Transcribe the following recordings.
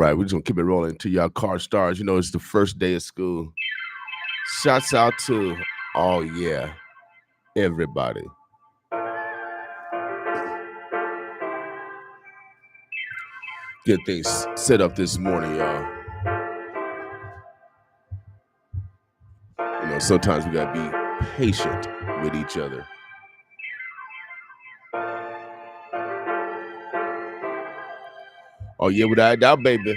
right, we're just gonna keep it rolling until y'all car starts. You know, it's the first day of school. Shouts out to, oh yeah, everybody. Get things set up this morning, y'all. You know, sometimes we gotta be patient with each other. Oh yeah, without a doubt, baby.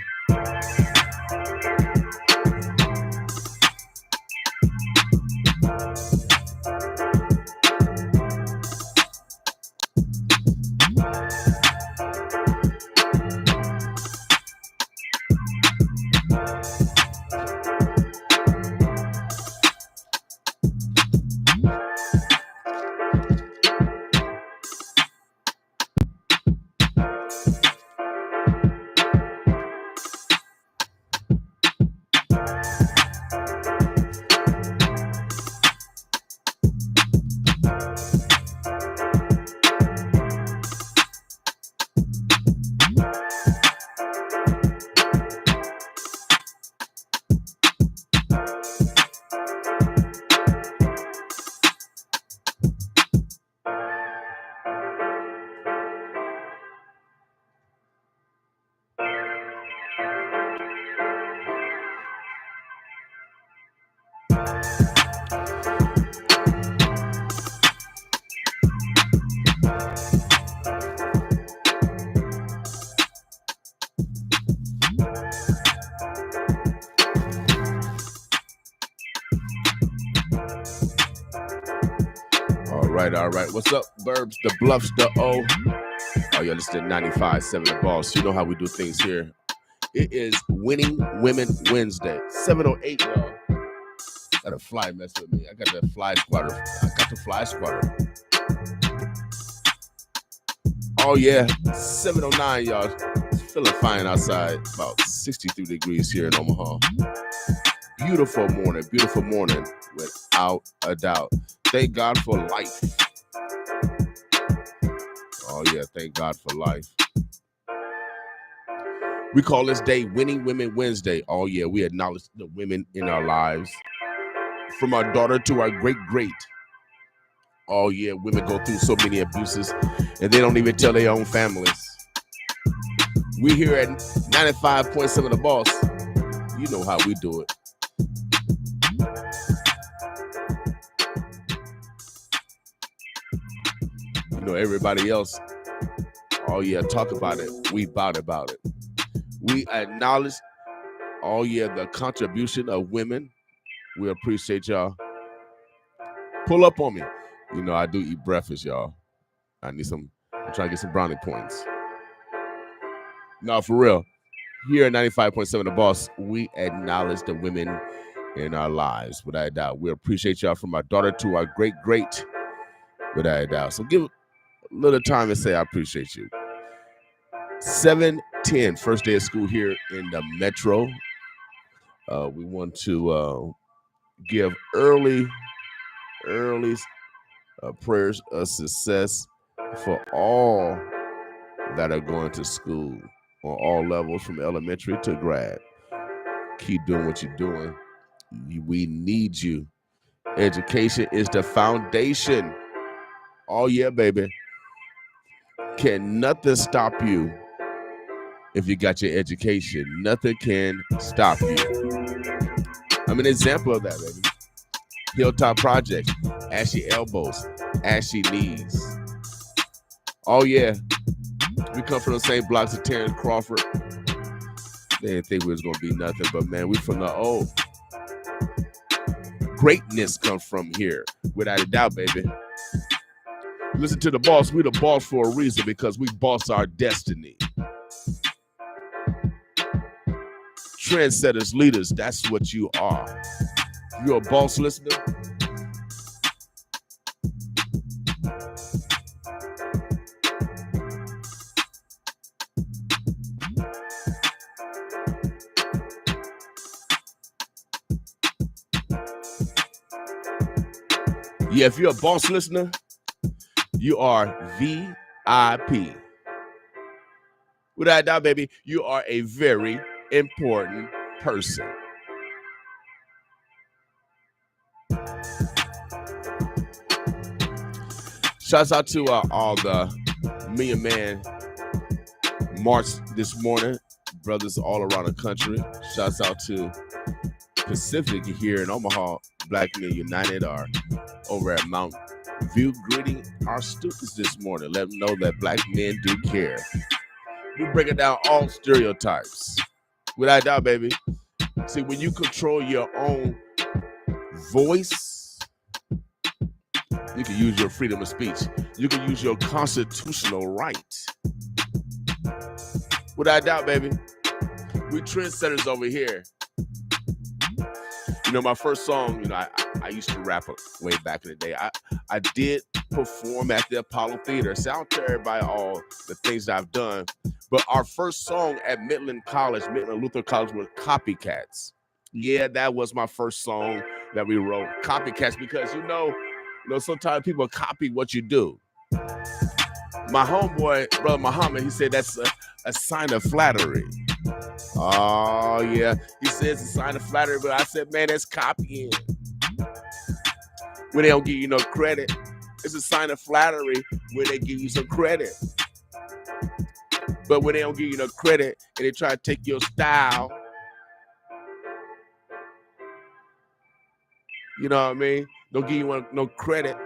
All right. What's up, Burbs? The Bluffs, the O. Oh, you're listening to 95.7 The Boss. You know how we do things here. It is Winning Women Wednesday. 7:08, y'all. Got a fly mess with me. I got the fly squatter. Oh, yeah. 7:09, y'all. It's feeling fine outside. About 63 degrees here in Omaha. Beautiful morning, without a doubt. Thank God for life. Oh, yeah, thank God for life. We call this day Winning Women Wednesday. Oh, yeah, we acknowledge the women in our lives. From our daughter to our great. Oh, yeah, women go through so many abuses, and they don't even tell their own families. We here at 95.7 The Boss. You know how we do it. You know, everybody else, oh, yeah, talk about it. We about it. We acknowledge, oh, yeah, the contribution of women. We appreciate y'all. Pull up on me. You know, I do eat breakfast, y'all. I'm trying to get some brownie points. No, for real. Here at 95.7 The Boss, we acknowledge the women in our lives, without a doubt. We appreciate y'all from our daughter to our great, without a doubt. So give a little time and say I appreciate you. 7:10, first day of school here in the metro. We want to give early prayers of success for all that are going to school on all levels, from elementary to grad. Keep doing what you're doing. We need you. Education is the foundation. Oh, yeah, baby. Can nothing stop you if you got your education? Nothing can stop you. I'm an example of that, baby. Hilltop Projects, ashy elbows, ashy knees. Oh, yeah. We come from the same blocks as Terrence Crawford. They didn't think we was going to be nothing, but, man, we from the old. Greatness comes from here, without a doubt, baby. Listen to The Boss. We the boss for a reason, because we boss our destiny. Trendsetters, leaders, that's what you are. You're a boss listener. Yeah, if you're a boss listener, you are VIP. Without a doubt, baby, you are a very important person. Shouts out to all the Million Man March this morning, brothers all around the country. Shouts out to Pacific here in Omaha. Black Men United are over at Mount View greeting our students this morning. Let them know that black men do care. We're breaking down all stereotypes. Without doubt, baby. See, when you control your own voice, you can use your freedom of speech. You can use your constitutional right. Without doubt, baby. We trendsetters over here. You know, my first song, you know, I used to rap way back in the day. I did perform at the Apollo Theater. So I don't tell everybody all the things that I've done. But our first song at Midland Lutheran College was Copycats. Yeah, that was my first song that we wrote. Copycats, because you know, sometimes people copy what you do. My homeboy, Brother Muhammad, he said that's a sign of flattery. Oh, yeah. He says it's a sign of flattery, but I said, man, that's copying. When they don't give you no credit, it's a sign of flattery when they give you some credit. But when they don't give you no credit and they try to take your style, you know what I mean? Don't give you no credit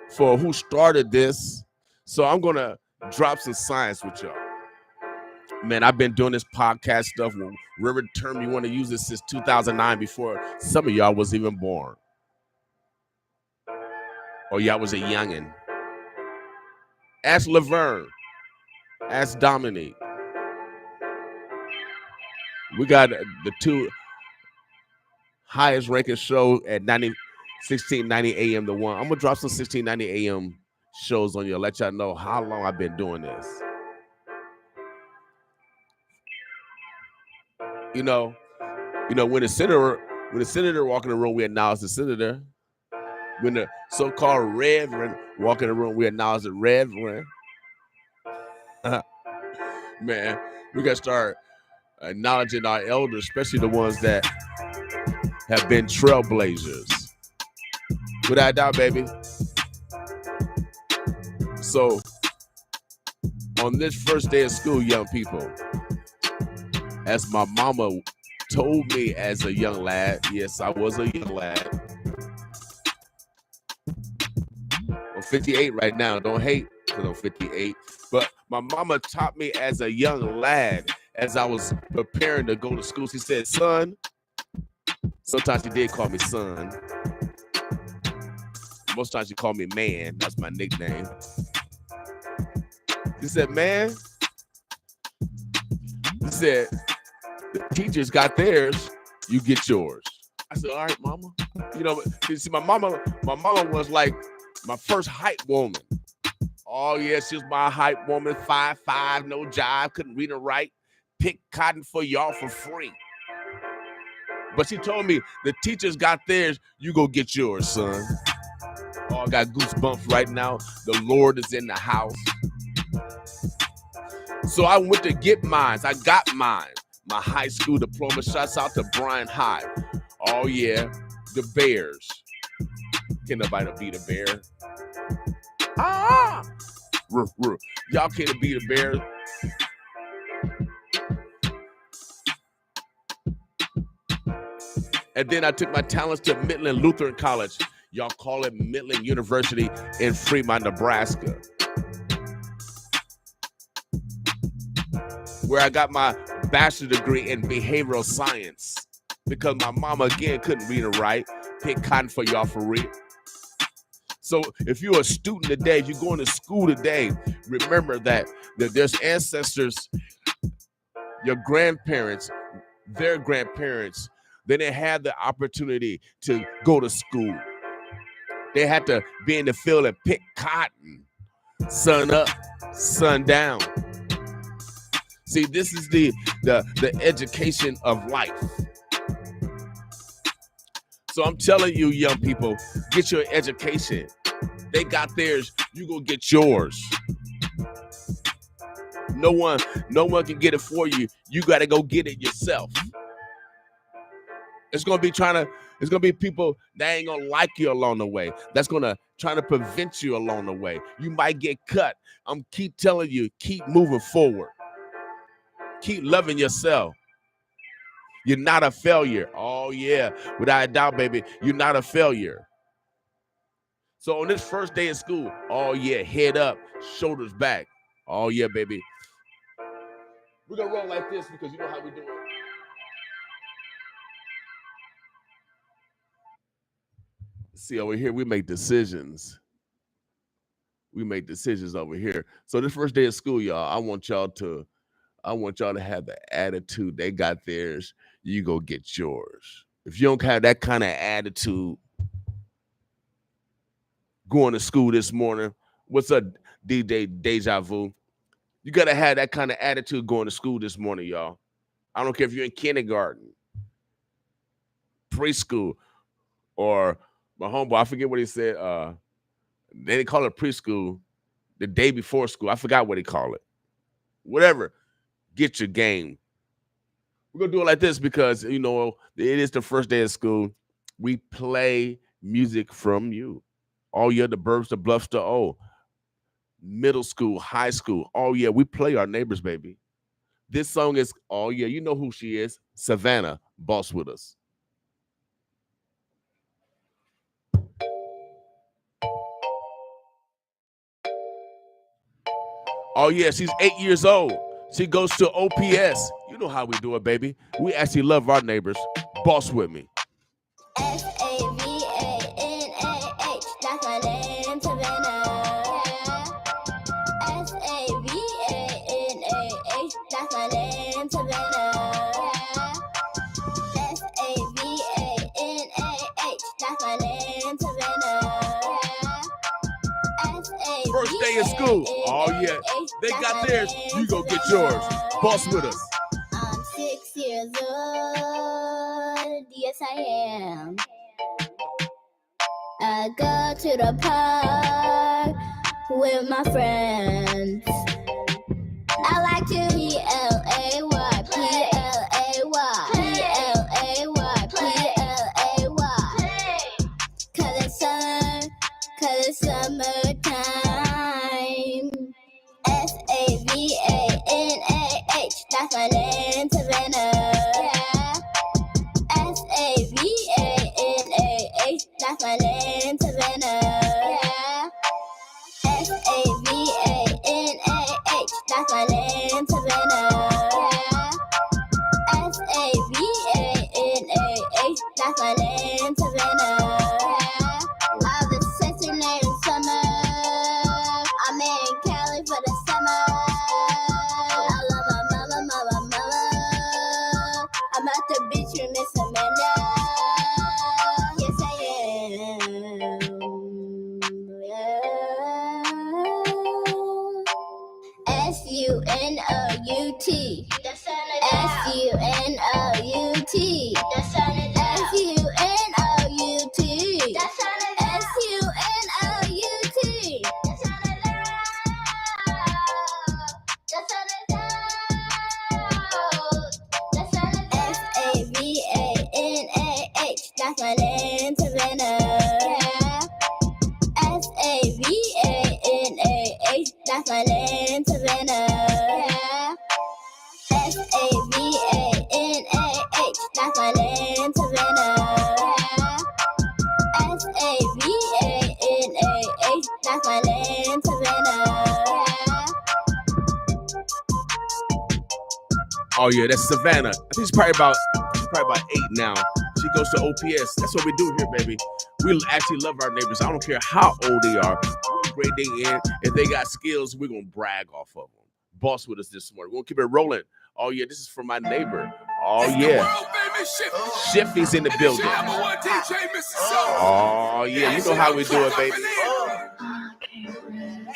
for who started this. So I'm going to drop some science with y'all. Man, I've been doing this podcast stuff, whatever term you want to use it, since 2009, before some of y'all was even born. Or y'all was a youngin'. Ask Laverne. Ask Dominique. We got the two highest ranking show at 1690 AM to 1. I'm going to drop some 1690 AM shows on you, let y'all know how long I've been doing this. You know, when the senator walk in the room, we acknowledge the senator. When the so-called reverend walk in the room, we acknowledge the reverend. Man, we got to start acknowledging our elders, especially the ones that have been trailblazers. Without doubt, baby. So, on this first day of school, young people, as my mama told me as a young lad, yes, I was a young lad. I'm 58 right now. Don't hate because I'm 58. But my mama taught me as a young lad, as I was preparing to go to school. She said, son, sometimes she did call me son. Most times she called me man. That's my nickname. She said, man, she said, the teachers got theirs, you get yours. I said, all right, mama. You know, you see, my mama was like my first hype woman. Oh, yeah, she was my hype woman, 5'5", no jive, couldn't read or write, pick cotton for y'all for free. But she told me, the teachers got theirs, you go get yours, son. Oh, I got goosebumps right now. The Lord is in the house. So I went to get mine. I got mine. My high school diploma. Shouts out to Brian High. Oh, yeah. The Bears. Can't nobody beat a bear. Ah! Y'all can't beat a bear. And then I took my talents to Midland Lutheran College. Y'all call it Midland University in Fremont, Nebraska, where I got my bachelor's degree in behavioral science because my mama, again, couldn't read or write. Pick cotton for y'all for real. So if you're a student today, if you're going to school today, remember that there's ancestors, your grandparents, their grandparents, they didn't have the opportunity to go to school. They had to be in the field and pick cotton, sun up, sun down. See, this is the education of life. So I'm telling you, young people, get your education. They got theirs, you go get yours. No one can get it for you. You got to go get it yourself. It's gonna be people that ain't gonna like you along the way. That's gonna try to prevent you along the way. You might get cut. I'm keep telling you, keep moving forward. Keep loving yourself. You're not a failure. Oh yeah, without a doubt, baby, you're not a failure. So on this first day of school, oh yeah, head up, shoulders back. Oh yeah, baby. We're gonna roll like this because you know how we do it. See, over here, we make decisions. We make decisions over here. So this first day of school, y'all, I want y'all to have the attitude. They got theirs, you go get yours. If you don't have that kind of attitude going to school this morning, what's up, DJ Deja Vu? You got to have that kind of attitude going to school this morning, y'all. I don't care if you're in kindergarten, preschool, or my homeboy, I forget what he said. They didn't call it preschool the day before school. I forgot what they call it. Whatever. Get your game. We're going to do it like this because, you know, it is the first day of school. We play music from you. Oh, yeah, the Burbs, the Bluffs, the O. Middle school, high school. Oh, yeah, we play our neighbors, baby. This song is, oh, yeah, you know who she is. Savannah, Boss With Us. Oh, yeah, she's 8 years old. She goes to OPS. You know how we do it, baby. We actually love our neighbors. Boss with me. S-A-V-A-N-A-H. That's my name, Savannah. S-A-V-A-N-A-H. That's my name, Savannah. S-A-V-A-N-A-H. That's my name, Savannah. First day of school. Oh, yeah. They got theirs. You go get yours. Boss with us. I'm 6 years old. Yes, I am. I go to the park with my friends. I like to P-L-A-Y, P-L-A-Y, P-L-A-Y, P-L-A-Y. 'Cause it's summertime. S-A-V-A-N-A-H. That's my name, Savannah. S-A-V-A-N-A-H. That's my name, Savannah. S-A-V-A-N-A-H. That's my name, Savannah. S-A-V-A-N-A-H. That's my name, Savannah. I've been assassinating summer. I'm in Cali for the summer. I love my mama. I'm at the beach with Miss Amanda. Yes, I am. S-U-N-O-U-T. S-U-N-O-U-T. S-U-N-O-U-T. S-U-N-O-U-T. S-A-V-A-N-A-H. That's my name, Savannah. S-A-V-A-N-A-H. That's my name, Savannah. S-A-V-A-N-A-H. That's my name, Savannah. S-A-V-A-N-A-H. That's my name, Savannah. Oh, yeah, that's Savannah. I think she's probably about 8 now. She goes to OPS. That's what we do here, baby. We actually love our neighbors. I don't care how old they are, what grade they in. If they got skills, we're going to brag off of them. Boss with us this morning. We're going to keep it rolling. Oh, yeah, this is for my neighbor. Oh, yeah. Shifty's in the building. Oh, yeah, you know how we do it, baby.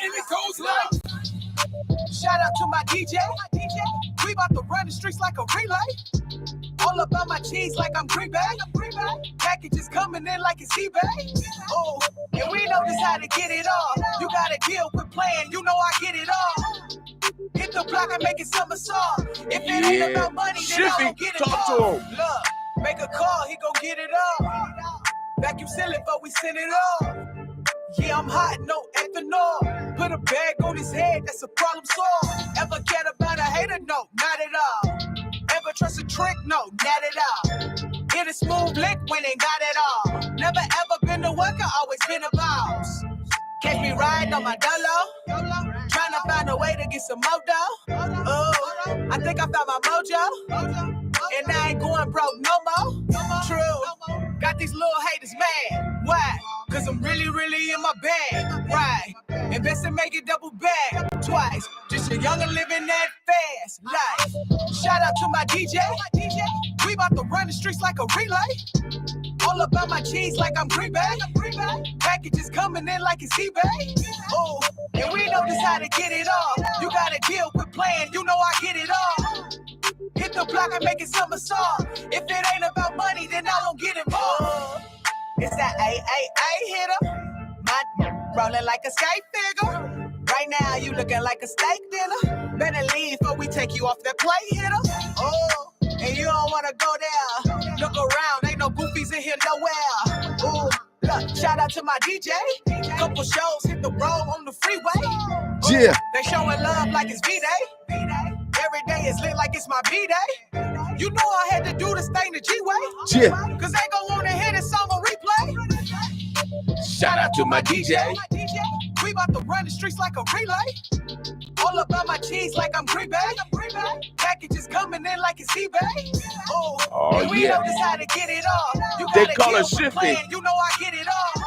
And it goes like, shout out to my DJ. We about to run the streets like a relay. All about my cheese like I'm Green Bay. Packages coming in like it's eBay. Oh, and we know just how to get it all. You gotta deal with playing, you know I get it all. Hit the block and make it somersault. If it ain't about money, then I don't get it. Talk to him. Look, make a call, he gon' get it all. Vacuum seal it, but we send it all. Yeah, I'm hot, no ethanol. Put a bag on his head, that's a problem solved. Ever cared about a hater? No, not at all. Ever trust a trick? No, not at all. Hit a smooth lick when ain't got it all. Never ever been a worker, always been a boss. Catch me riding on my dolo. Trying to find a way to get some more dough. Oh, I think I found my mojo. And I ain't going broke no more. True. Got these little haters mad. Why? Cause I'm really, really in my bag. Right. Invest and make it double back twice. Just a youngin' living that fast life. Shout out to my DJ. We about to run the streets like a relay. All about my cheese like I'm Green Bay. Packages coming in like it's eBay. Oh, and we know just how to get it all. You gotta deal with playing, you know I get it all. Hit the block and make it somersault. If it ain't about money, then I don't get involved. It's that AAA hitter. My rolling like a skate figure. Right now you looking like a steak dinner. Better leave before we take you off that plate hitter. Oh, and you don't wanna go there. Look around, ain't no goofies in here nowhere. Ooh, look, shout out to my DJ. Couple shows hit the road on the freeway. Ooh, Yeah. they showing love like it's V-Day. Every day is lit like it's my B-Day. You know I had to do this thing the G-Way. Yeah. Cause they gon' wanna hear this song on replay. Shout out to my DJ. We about to run the streets like a relay. All about my cheese like I'm Green Bay. Packages coming in like it's eBay. Oh, and we yeah. know just how to get it all. You They gotta call deal it with shifty. playing, you know I get it all.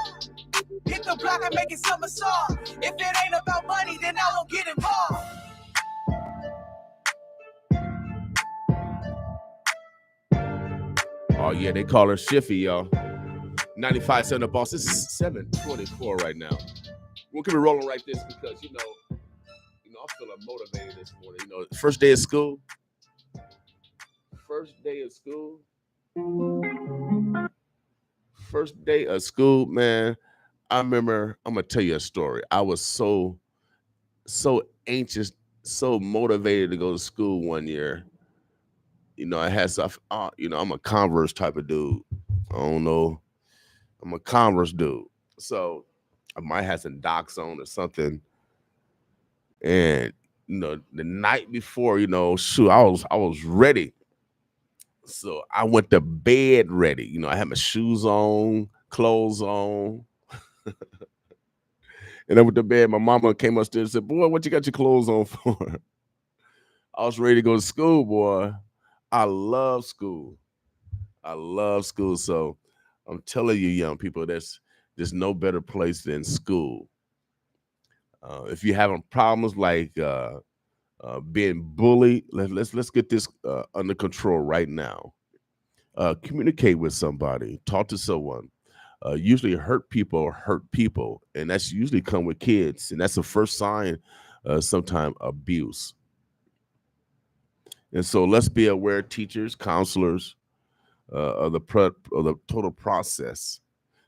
Hit the block and make it somersault. If it ain't about money, then I don't get involved. Oh, yeah, they call her Shiffy, y'all. 95.7 The Boss. This is 7:24 right now. We're gonna be rolling right this because, I'm feeling motivated this morning. First day of school. First day of school, man. I remember, I'm gonna tell you a story. I was so anxious, so motivated to go to school one year. I had stuff, I'm a Converse type of dude. I don't know. I'm a Converse dude. So I might have some Docs on or something. And, the night before, I was ready. So I went to bed ready. I had my shoes on, clothes on. And I went to bed. My mama came upstairs and said, "Boy, what you got your clothes on for?" I was ready to go to school, boy. I love school. So I'm telling you, young people, there's no better place than school. If you're having problems like being bullied, let's get this under control right now. Communicate with somebody, talk to someone. Usually hurt people, and that's usually come with kids, and that's the first sign sometimes abuse. And so let's be aware, teachers, counselors, of the total process,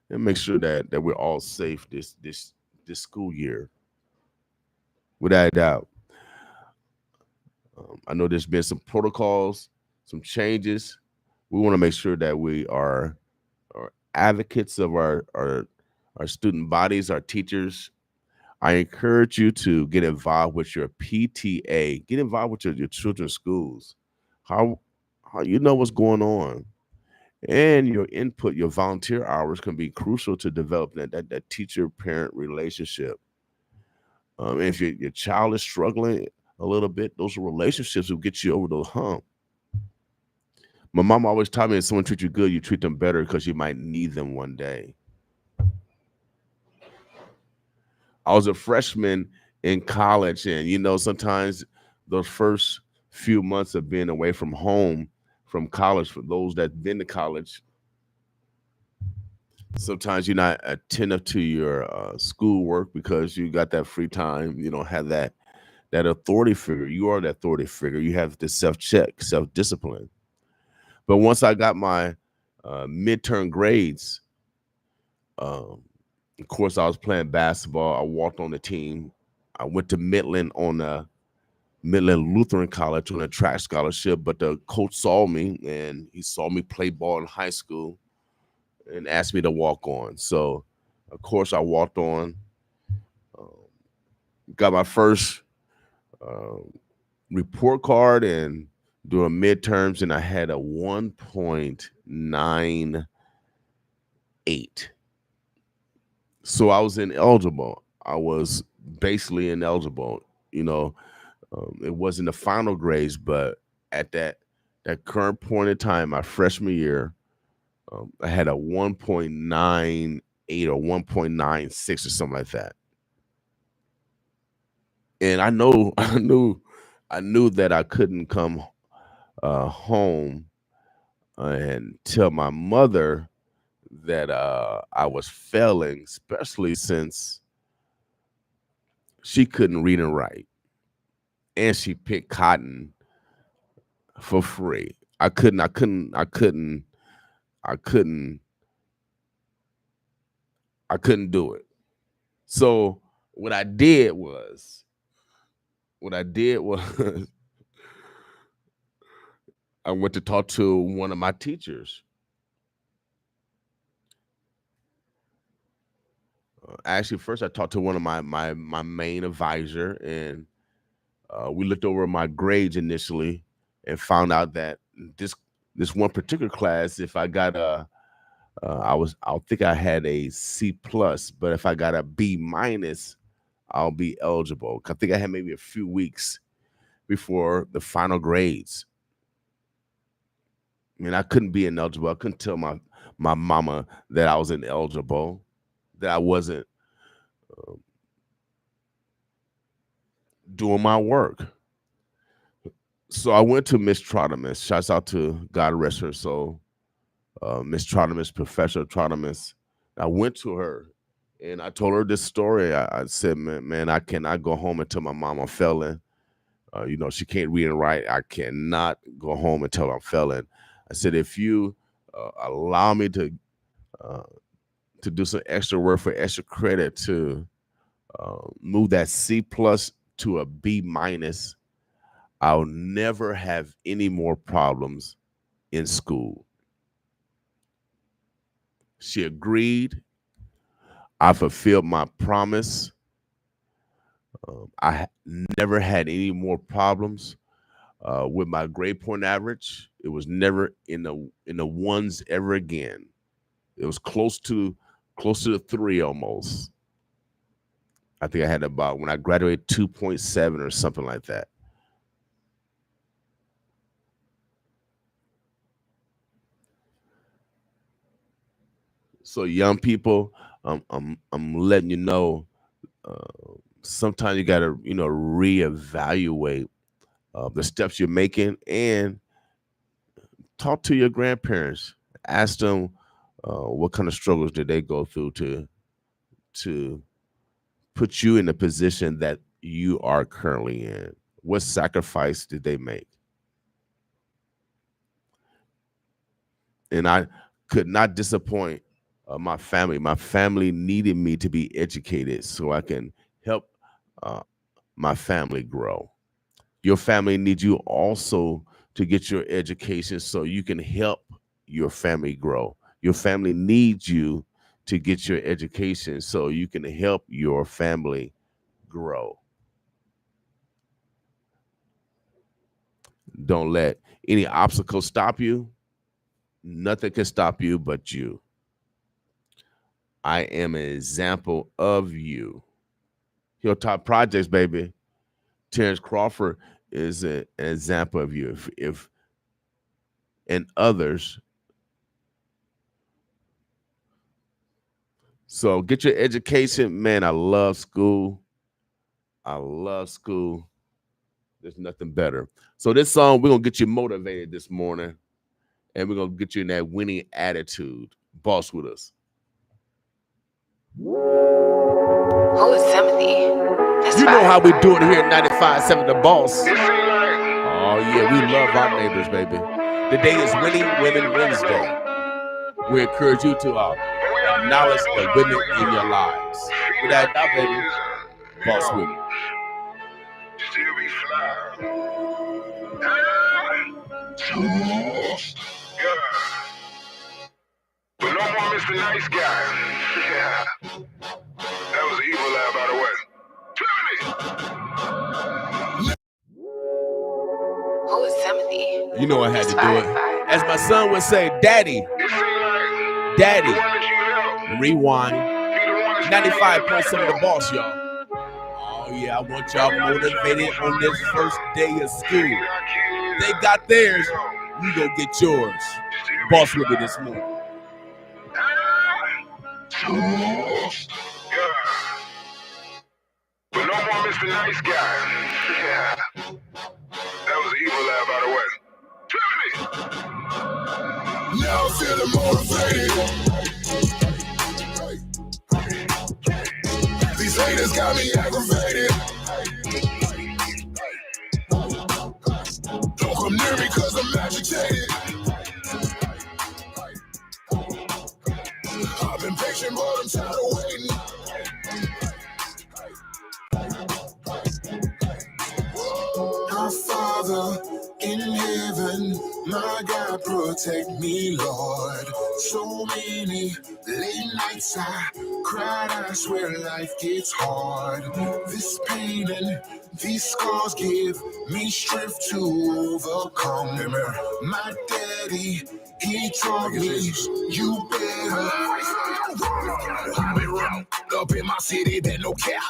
and make sure that we're all safe this school year. Without a doubt. I know there's been some protocols, some changes. We want to make sure that we are advocates of our student bodies, our teachers. I encourage you to get involved with your PTA. Get involved with your children's schools. How you know what's going on. And your input, your volunteer hours can be crucial to develop that teacher-parent relationship. If your child is struggling a little bit, those relationships will get you over the hump. My mom always taught me if someone treats you good, you treat them better because you might need them one day. I was a freshman in college, and sometimes those first few months of being away from home, from college, for those that been to college, sometimes you're not attentive to your schoolwork because you got that free time. You don't have that authority figure. You are that authority figure. You have to self-check, self-discipline. But once I got my midterm grades, of course, I was playing basketball. I walked on the team. I went to Midland on Midland Lutheran College on a track scholarship, but the coach saw me and he saw me play ball in high school and asked me to walk on. So, of course, I walked on, got my first report card and doing midterms, and I had a 1.98. So I was ineligible. I was basically ineligible. You know, it wasn't the final grades, but at that current point in time, my freshman year, I had a 1.98 or 1.96 or something like that. And I knew that I couldn't come home and tell my mother that I was failing, especially since she couldn't read and write, and she picked cotton for free. I couldn't do it. So what I did was I went to talk to one of my teachers. Actually, first I talked to one of my main advisor, and we looked over my grades initially and found out that this one particular class, if I got I think I had a C plus, but if I got a B minus, I'll be eligible. I think I had maybe a few weeks before the final grades. I mean, I couldn't be ineligible. I couldn't tell my mama that I was ineligible, that I wasn't doing my work. So I went to Miss Trotimus. Shouts out to God rest her soul. Miss Trotimus, Professor Trotimus. I went to her and I told her this story. I said, man, I cannot go home and tell my mom I'm failing. She can't read and write. I cannot go home and tell her I'm failing. I said, if you allow me to do some extra work for extra credit to move that C plus to a B minus, I'll never have any more problems in school. She agreed. I fulfilled my promise. I never had any more problems with my grade point average. It was never in the ones ever again. It was close to the 3 almost. I think I had about, when I graduated, 2.7 or something like that. So young people, I'm letting you know, sometimes you got to, reevaluate the steps you're making, and talk to your grandparents. Ask them what kind of struggles did they go through to put you in the position that you are currently in. What sacrifice did they make? And I could not disappoint my family. My family needed me to be educated so I can help my family grow. Your family needs you also to get your education so you can help your family grow. Your family needs you to get your education so you can help your family grow. Don't let any obstacle stop you. Nothing can stop you but you. I am an example of you. Hilltop Projects, baby. Terrence Crawford is an example of you. If and others. So get your education. Man, I love school. There's nothing better. So this song, we're going to get you motivated this morning. And we're going to get you in that winning attitude. Boss with us. Who is Timothy? You know how we do it here at 95.7 The Boss. Oh, yeah, we love our neighbors, baby. Today is Winning Women Wednesday. We encourage you to acknowledge the women in your lives. With that, now, baby, boss with me. Still be But no more Mr. Nice Guy. Yeah. That was an evil laugh, by the way. Who is Timothy? You know I had to do Fire, it. fire. As my son would say, Daddy, It seemed like Daddy, the one that you helped rewind. be the one that's 95.7 The Boss, y'all. Oh yeah, I want y'all motivated on this first day of school. They got theirs, you go get yours. Boss with me this morning. But no more Mr. Nice Guy. Yeah. That was an evil laugh, by the way. Now I'm feeling motivated. These haters got me aggravated. Don't come near me cause I'm agitated. I've been patient, but I'm tired of waiting. Our Father in heaven, my God, protect me, Lord. So many late nights I cried, I swear life gets hard. This pain and these scars give me strength to overcome. Remember, my daddy, he taught me, you better. I've been wrong up in my city, that no cap.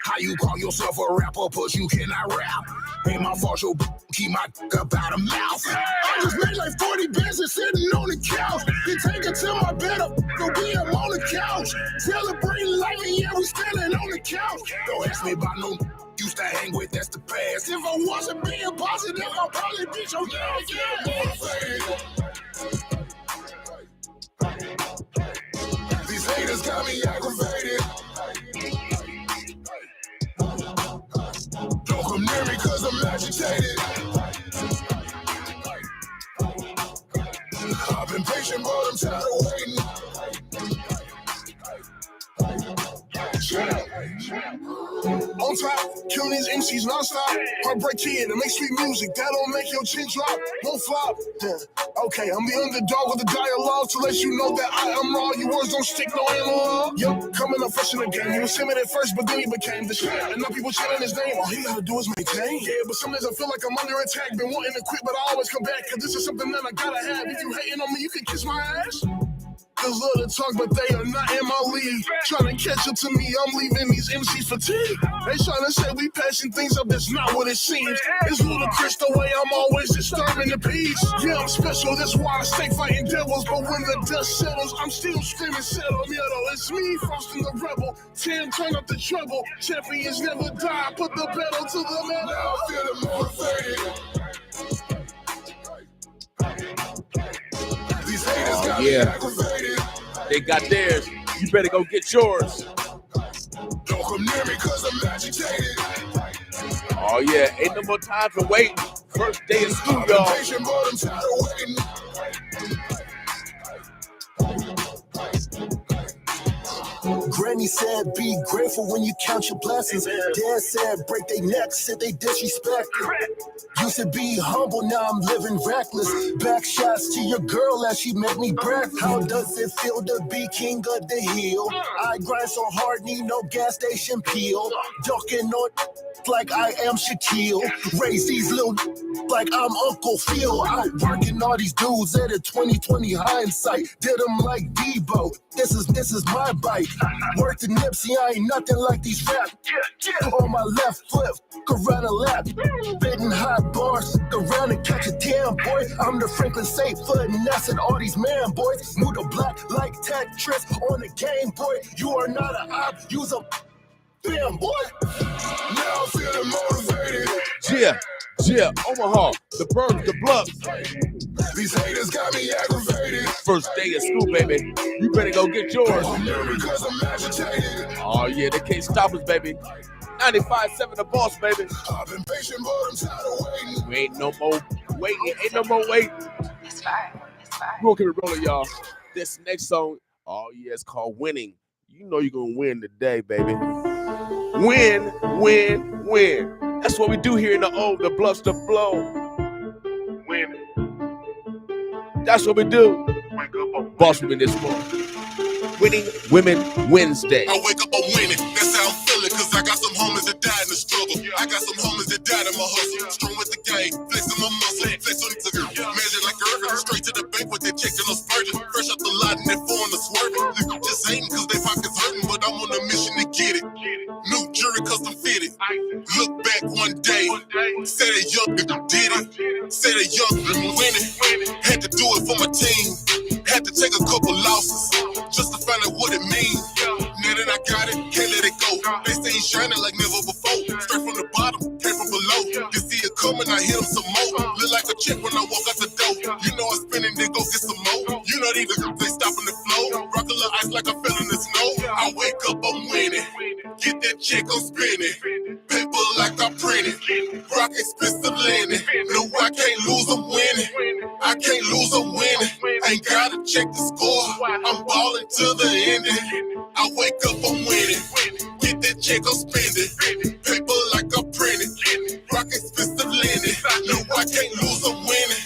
How you call yourself a rapper, but you cannot rap? Ain't my fault, your keep my up out of mouth. I just made like 40 bands and sitting on the couch. Then take it to my bed up, go be up on the couch. Celebrating life and yeah, we standing on the couch. Don't ask me about no used to hang with, that's the past. If I wasn't being positive, I'd probably be your These haters got me aggravated. Don't come near me cause I'm agitated. I've been patient, but I'm tired of waiting. On top, killing these MCs non-stop. Heartbreak kid and make sweet music, that don't make your chin drop. Won't flop. Okay, I'm the underdog with the dialogue to let you know that I am raw. Your words don't stick, no analog. Yup, coming up fresh in the game. He was timid at first, but then he became the shit. And now people chanting his name. All he gotta do is maintain. Yeah, but some days I feel like I'm under attack. Been wanting to quit, but I always come back. Cause this is something that I gotta have. If you hating on me, you can kiss my ass. Cause love to talk, but they are not in my league. Trying to catch up to me, I'm leaving these MCs fatigued. They trying to say we passing things up, that's not what it seems. It's ludicrous the way I'm always disturbing the peace. Yeah, I'm special, that's why I stay fighting devils. But when the dust settles, I'm still screaming settle. Yeah, though, it's me, Frosting the Rebel. 10, turn up the treble. Champions never die, put the pedal to the metal. Now I'm feeling motivated. These haters got me aggravated. They got theirs. You better go get yours. Don't come near me cause I'm agitated. Oh yeah, ain't no more time for waiting. First day of school, y'all. I'm patient, but I'm tired of waiting. Granny said, be grateful when you count your blessings. Dad said, break their necks, said they disrespected. Used to be humble, now I'm living reckless. Back shots to your girl as she make me breath. How does it feel to be king of the hill? I grind so hard, need no gas station peel. Ducking on like I am Shaquille. Raise these little like I'm Uncle Phil. Outworking all these dudes at a 20/20 hindsight. Did them like Debo. This is my bite. Work the Nipsey, I ain't nothing like these rap. On my left foot, around a lap. Spitting hot bars, around and catch a damn boy. I'm the Franklin safe foot, and that's it, all these man boys. Move the black like Tetris on the Game Boy. You are not an op, use a damn boy. Now I'm feeling motivated. Yeah, Omaha, the Burbs, the Bluffs. These haters got me aggravated. First day of school, baby. You better go get yours. I'm nervous because I'm agitated. Oh yeah, they can't stop us, baby. 95.7 The Boss, baby. I've been patient, but I'm tired of waiting. We ain't no more waiting. Ain't no more waiting. It's fire. It's fire. We're gonna keep it rolling, y'all. This next song, oh yeah, it's called Winning. You know you're gonna win today, baby. Win. That's That's what we do here in the O, the Bluffs to Blow. Winning. That's what we do. Wake up on Boss Women this morning. Winning Women Wednesday. I wake up, I'm winning. That's how I'm feeling, cause I got some homies that died in the struggle. I got some homies that died in my hustle. Strong with the game, flexing my muscle. Flex on the measure like Irvin. Straight to the bank with that check and no spurgeon. Fresh out the lot and that foreign to swerving. Just hating cause they pockets hurting, but I'm on a mission to get it. New jury custom fitted. Look back one day, say that young nigga did it. Say that young nigga winning. Had to do it for my team. Had to take a couple losses just to find out what it means. Now that I got it, can't let it go. They say he's shining like never before. Straight from the bottom, came from below. You see it coming, I hit him some more. Look like a check when I walk out the door. You know I'm spinning, then go get some more. You know they stopping the flow. Rock a little ice like I fell in the snow. I wake up, I'm winning. Get that check, I'm spinning. Paper like I printed. Rock expensive linen. No, I can't lose, I'm winning. I can't lose, I'm winning. Ain't gotta check the score. I'm balling to the ending. I wake up, I'm winning. Get that check, I'm spending. Paper like I printed. Rock expensive linen. No, I can't lose, I'm winning.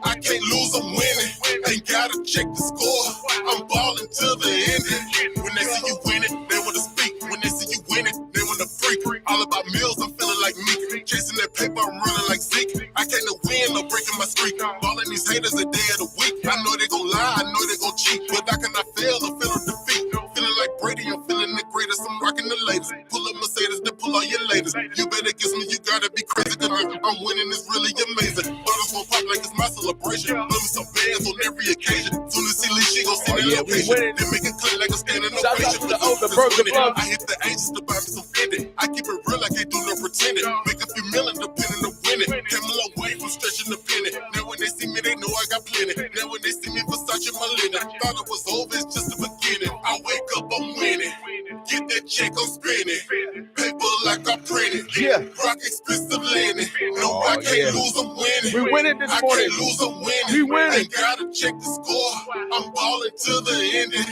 I can't lose, I'm winning. Ain't gotta check the score. I'm balling to the ending. When they see you winning, they wanna speak. When they see you winning, they wanna freak. All about meals, I'm feeling like me. Chasing that paper, I'm running like Zeke. I came to win, no breaking my streak. Balling these haters a day of the week. I know they gon' lie, I know they gon' cheat. But I cannot fail, I feel a defeat. Feeling like Brady, I'm feeling the greatest. I'm rocking the latest. Pull up Mercedes, then pull all your latest. You better kiss me, you gotta be crazy. Cause I'm winning, it's really amazing. Butters gon' pop like it's my celebration. Love me some bands on every occasion. Soon as she leaves, she gon' send that location. Then make it clear like a standing Shout out ovation. to the O, the Burger Club. I hit the agents to buy me some Fendi. I keep it real, I can't do no pretending. Make a few million depending on winning. Came a long way from stretching the penny. Now when they see me, they know I got plenty. Now when they see me, Versace my linen. Thought it was over, it's just the beginning. I wake up, I'm winning. Get that check, I'm spinning. Paper like I printed. Yeah. Rock expensive linen. No, I can't lose, I'm winning. We winning this I morning. can't lose, I'm winning. We winning. Ain't gotta check the score. I'm balling to the ending.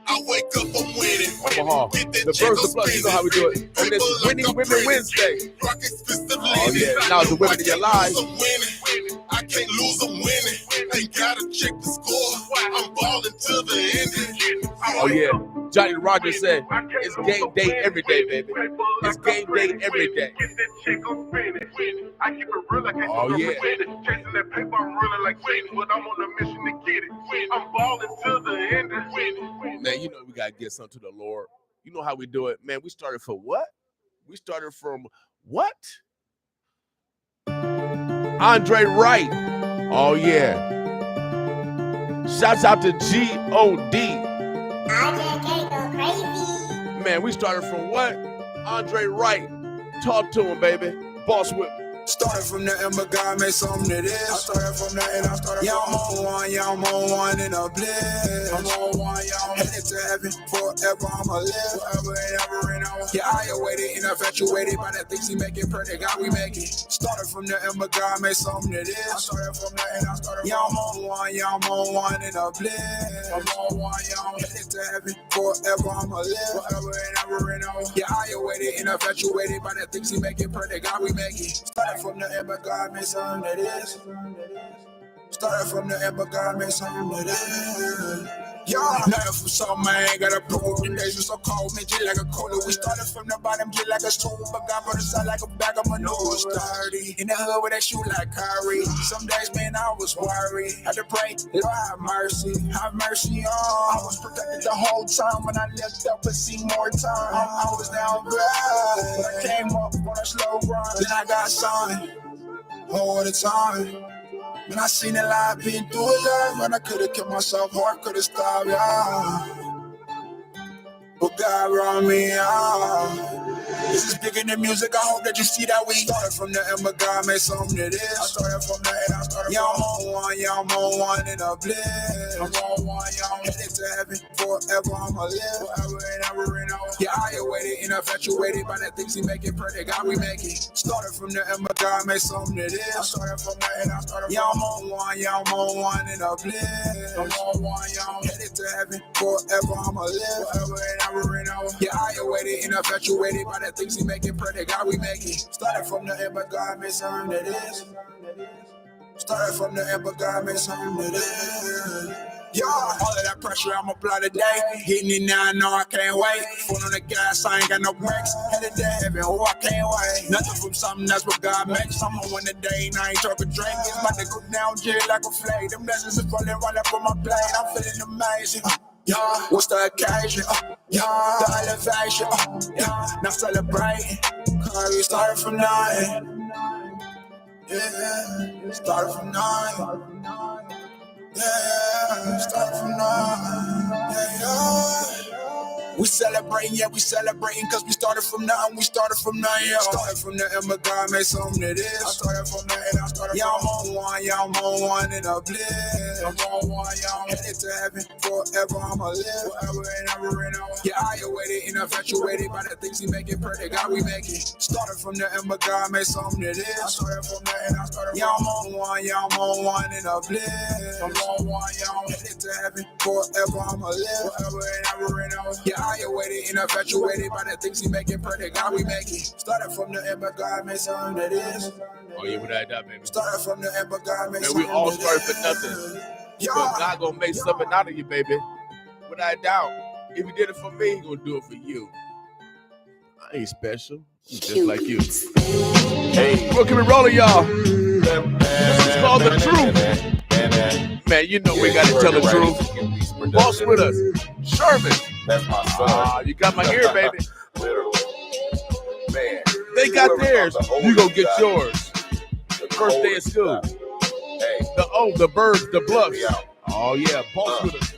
I wake up, I'm winning. Omaha. Get that The check, Birds I'm of Plus, you know how we do it. On this Winning Women Wednesday. Oh, yeah. Now the women in your lives. I can't lose, I'm winning. Ain't gotta check the score. I'm balling to the ending. Oh, yeah. Johnny Rogers said, it's game day every day, baby. It's game day every day. Get that check, I'm spinning. I keep it real, I can't Oh, do no yeah. pretending. Chasing that paper, I'm running like Satan, but I'm on a mission to get it. I'm balling to the end. Man, you know we got to get something to the Lord. You know how we do it. Man, we started for what? We started from what? Andre Wright. Oh, yeah. Shouts out to G.O.D. Man, we started from what? Andre Wright. Talk to him, baby. Boss whip. Started from the end, but God made something of this. I started from the end, yeah, I'm on one, yeah, I'm on one in a bliss. I'm on one, yeah, I'm headed to heaven. Forever I'ma live, forever and ever and ever. Yeah, I awaited and infatuated by the things he making perfect, God we make it. Started from the end, but God made something of this. I started from the end, yeah, I'm on one, yeah, I'm on one in a bliss. I'm on one, yeah, I'm headed to heaven. Forever I'ma live, forever and ever and ever. Yeah, I awaited and infatuated by the things he making perfect, God we make it. Started from the end, but God made something that is. Started from the end, but God made something that is. Yeah, nothing from some man, gotta prove the days were so cold, man, just like a cola. We started from the bottom, just like a stool, but God put us out like a bag of manure. Sturdy in the hood with that shoe like Kyrie. Some days, man, I was worried. Had to pray, Lord, have mercy on. I was protected the whole time when I left up and see more time. I was down bad, but I came up on a slow run. Then I got signed all the time. And I seen a lot, been through a lot, man. I could've killed myself, heart could've stopped, yeah. But God brought me out. This is bigger than music, I hope that you see that we started from the end, but God made something of this. I started from the end, yeah, I'm on one, yeah, I'm on one in a bliss. I'm on one, yeah, I'm headed to heaven. Forever I'ma live, forever and ever and ever. Yeah, I awaited and infatuated by the things he making perfect, God we make it. Started from the end, but God made something of this. I started from the end, yeah, I'm on one, yeah, I'm on one in a bliss. I'm on one, yeah, I'm headed to heaven. Forever I'ma live, forever and ever and ever. Yeah, I awaited and infatuated by the things he making. Pray to God we make it. Started from the end, but God made something that is. Started from the end, but God made something that is. Yeah, all of that pressure I'ma apply today. Getting it now, I know I can't wait. Foot on the gas, I ain't got no brakes. Headed to heaven, oh I can't wait. Nothing from something, that's what God makes. I'ma win the day, and I ain't talking drink. It's about to go down, jail like a flame. Them blessings is falling right up on my plate. I'm feeling amazing. Yeah, what's the occasion? Yeah, the elevation. Yeah, now celebrating. Cause we started from nothing. Yeah, started from nothing. Yeah, started from nothing. Yeah. We celebrating, yeah, we celebrating, cause we started from nothing, yeah. Started from nothing, but God made something that is. I started from nothing, I'm on one in a bliss. I'm on one, yeah, I'm headed to heaven, forever I'ma live, forever and ever and ever. Yeah, I awaited and infatuated by the things he making, pray to God we make it. Started from nothing, but God made something that is. I started from nothing, I'm on one in a bliss. I'm on one, yeah, I'm headed to heaven, forever I'ma live, forever and ever and ever. Yeah, I awaited and infatuated by the things he making, pray to God we make it. Started from the end, but God made something that is. Oh yeah, without that, baby. Started from the end, but God made Man, something we all that started is. for nothing. Yeah. But God gonna make something out of you, baby. Without doubt. If he did it for me, he gonna do it for you. I ain't special. I'm just like you. Hey, we'll keep it rolling, y'all. This is called The Truth. Man, you know we gotta tell the truth. Boss with us. Sherman. That's my son. You got my ear, baby. Literally. Man. They got theirs. You gonna get yours. First day of school. Hey. The birds, the bluffs. Oh yeah, boss with us.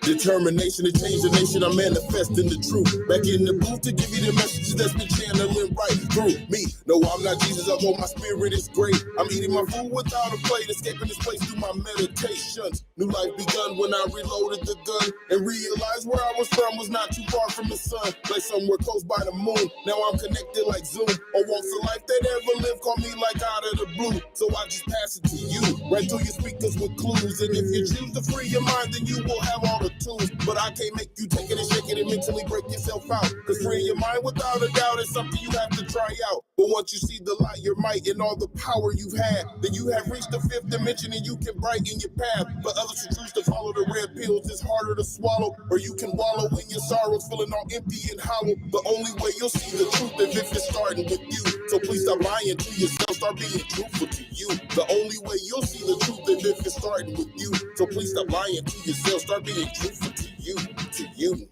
Determination to change the nation, I'm manifesting the truth. Back in the booth to give you the messages that's been channeling right through me. No, I'm not Jesus, although my spirit is great. I'm eating my food without a plate, escaping this place through my meditations. New life begun when I reloaded the gun and realized where I was from was not too far from the sun. Like somewhere close by the moon. Now I'm connected like Zoom. Or once a life that ever lived, call me like out of the blue. So I just pass it to you, right through your speakers with clues. And if you choose to free your mind, then you will have all the tools. But I can't make you take it and shake it and mentally break yourself out. Cause freeing your mind without a doubt is something you have to try out. But once you see the light, your might, and all the power you've had, then you have reached the fifth dimension and you can brighten your path. But others who choose to follow the red pills, it's harder to swallow. Or you can wallow in your sorrows, feeling all empty and hollow. The only way you'll see the truth is if it's starting with you. So please stop lying to yourself, start being truthful to you. The only way you'll see the truth is if it's starting with you. So please stop lying to yourself, start being truthful to you, to you.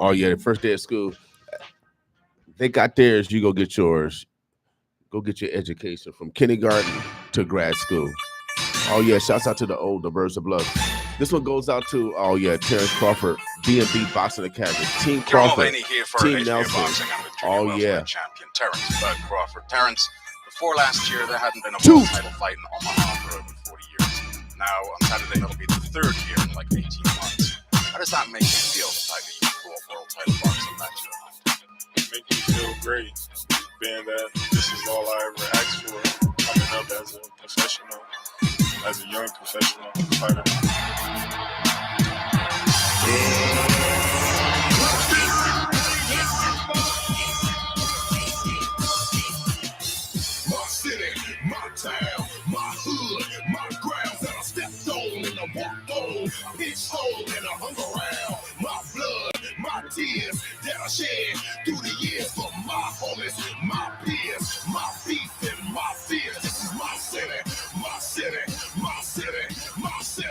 Oh yeah, the first day of school. They got theirs, you go get yours. Go get your education from kindergarten to grad school. Oh yeah, shouts out to the Birds of Blood. This one goes out to, oh yeah, Terrence Crawford, B&B Boxing Academy, Team Crawford, Team Nelson. Oh yeah. Champion Terrence Bud Crawford. Terrence, before last year, there hadn't been a world title fight in Omaha for over 40 years. Now, on Saturday, it'll be the third year in like 18 months. How does that make you feel, the fact that you can go a world title boxing match? Make me feel great, being that this is all I ever asked for coming up as a professional, as a young professional fighter. My city, my town, my hood, my grounds that I stepped on and I walked on, pitched on and I hung around. My blood, my tears that I shed through the years for my homies, my peers, my beef and my fears. This is my city, my city, my city, my city.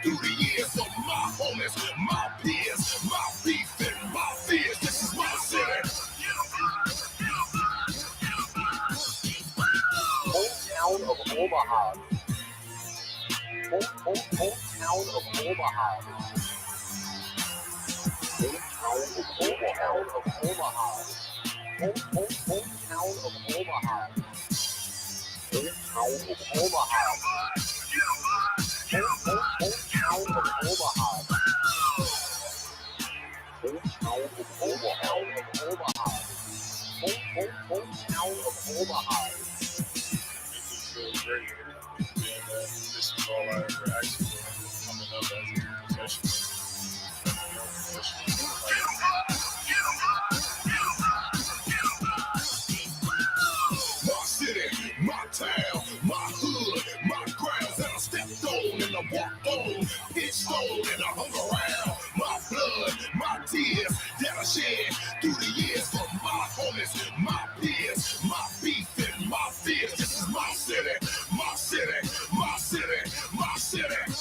through the years for my homies, my peers, my beef and my fears. This is my city. Hometown of Omaha. Hometown of Omaha. Hometown of Omaha. Hometown of Omaha. Hometown of Omaha. Hometown of Omaha. Hometown of Omaha. Hometown of Omaha. Feel great. And this is all I ever asked for coming up as a professional. My city, my town, my hood, my grounds that I stepped on and I walked on, pitched on and I hung around. My blood, my tears that I shed through the years for my homies, my peers, my beef and my fears. This is my city, my city, my city, my city.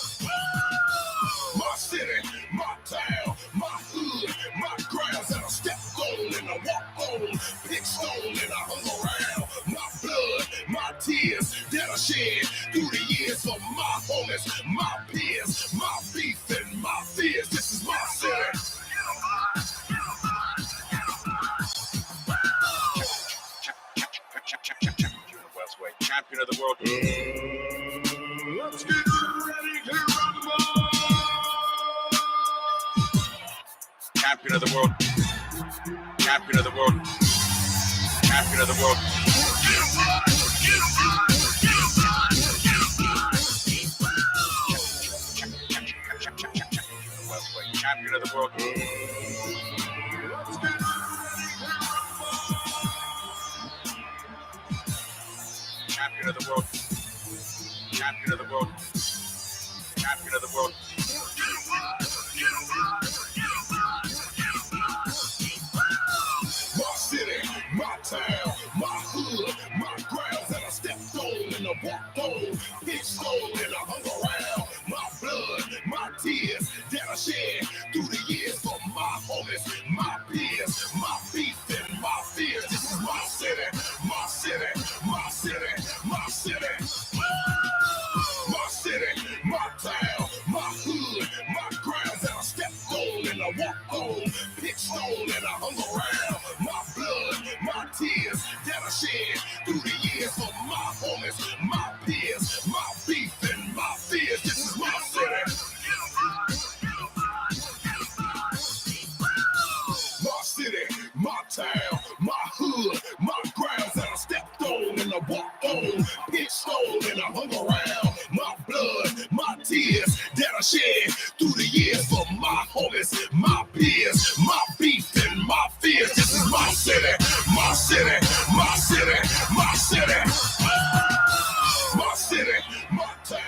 My city, my town, my hood, my grounds that I stepped on and I walked on, pitched on and I hung around. My blood, my tears that I shed through the years for my homies, my peers, my beef and my fears. This is my city. Champion of the world. Let's get ready to rumble. Champion of the world. Champion of the world. Champion of the world. Champion of the world. Champion of the world. Champion of the world. Champion of the world. My city, my town, my hood, my grounds that I stepped on and I walked on, pitched on and I hung around. My blood, my tears that I shed through the years for my homies, my peers, my beef and my fears. This is my city, my city, my city, my city. My city, my town, my hood, my grounds that I stepped on and I walked on, pitched on and I hung around. My blood, my tears that I shed through the years for my homies, my peers, my beef and my fears. This is my city. My city, my town, my hood, my grounds that I stepped on and I walked on, pitched on and I hung around. My blood, my tears that I shed through the years for my homies, my peers, my beef and my fears. This is my city, my city, my city, my city. My city, my town,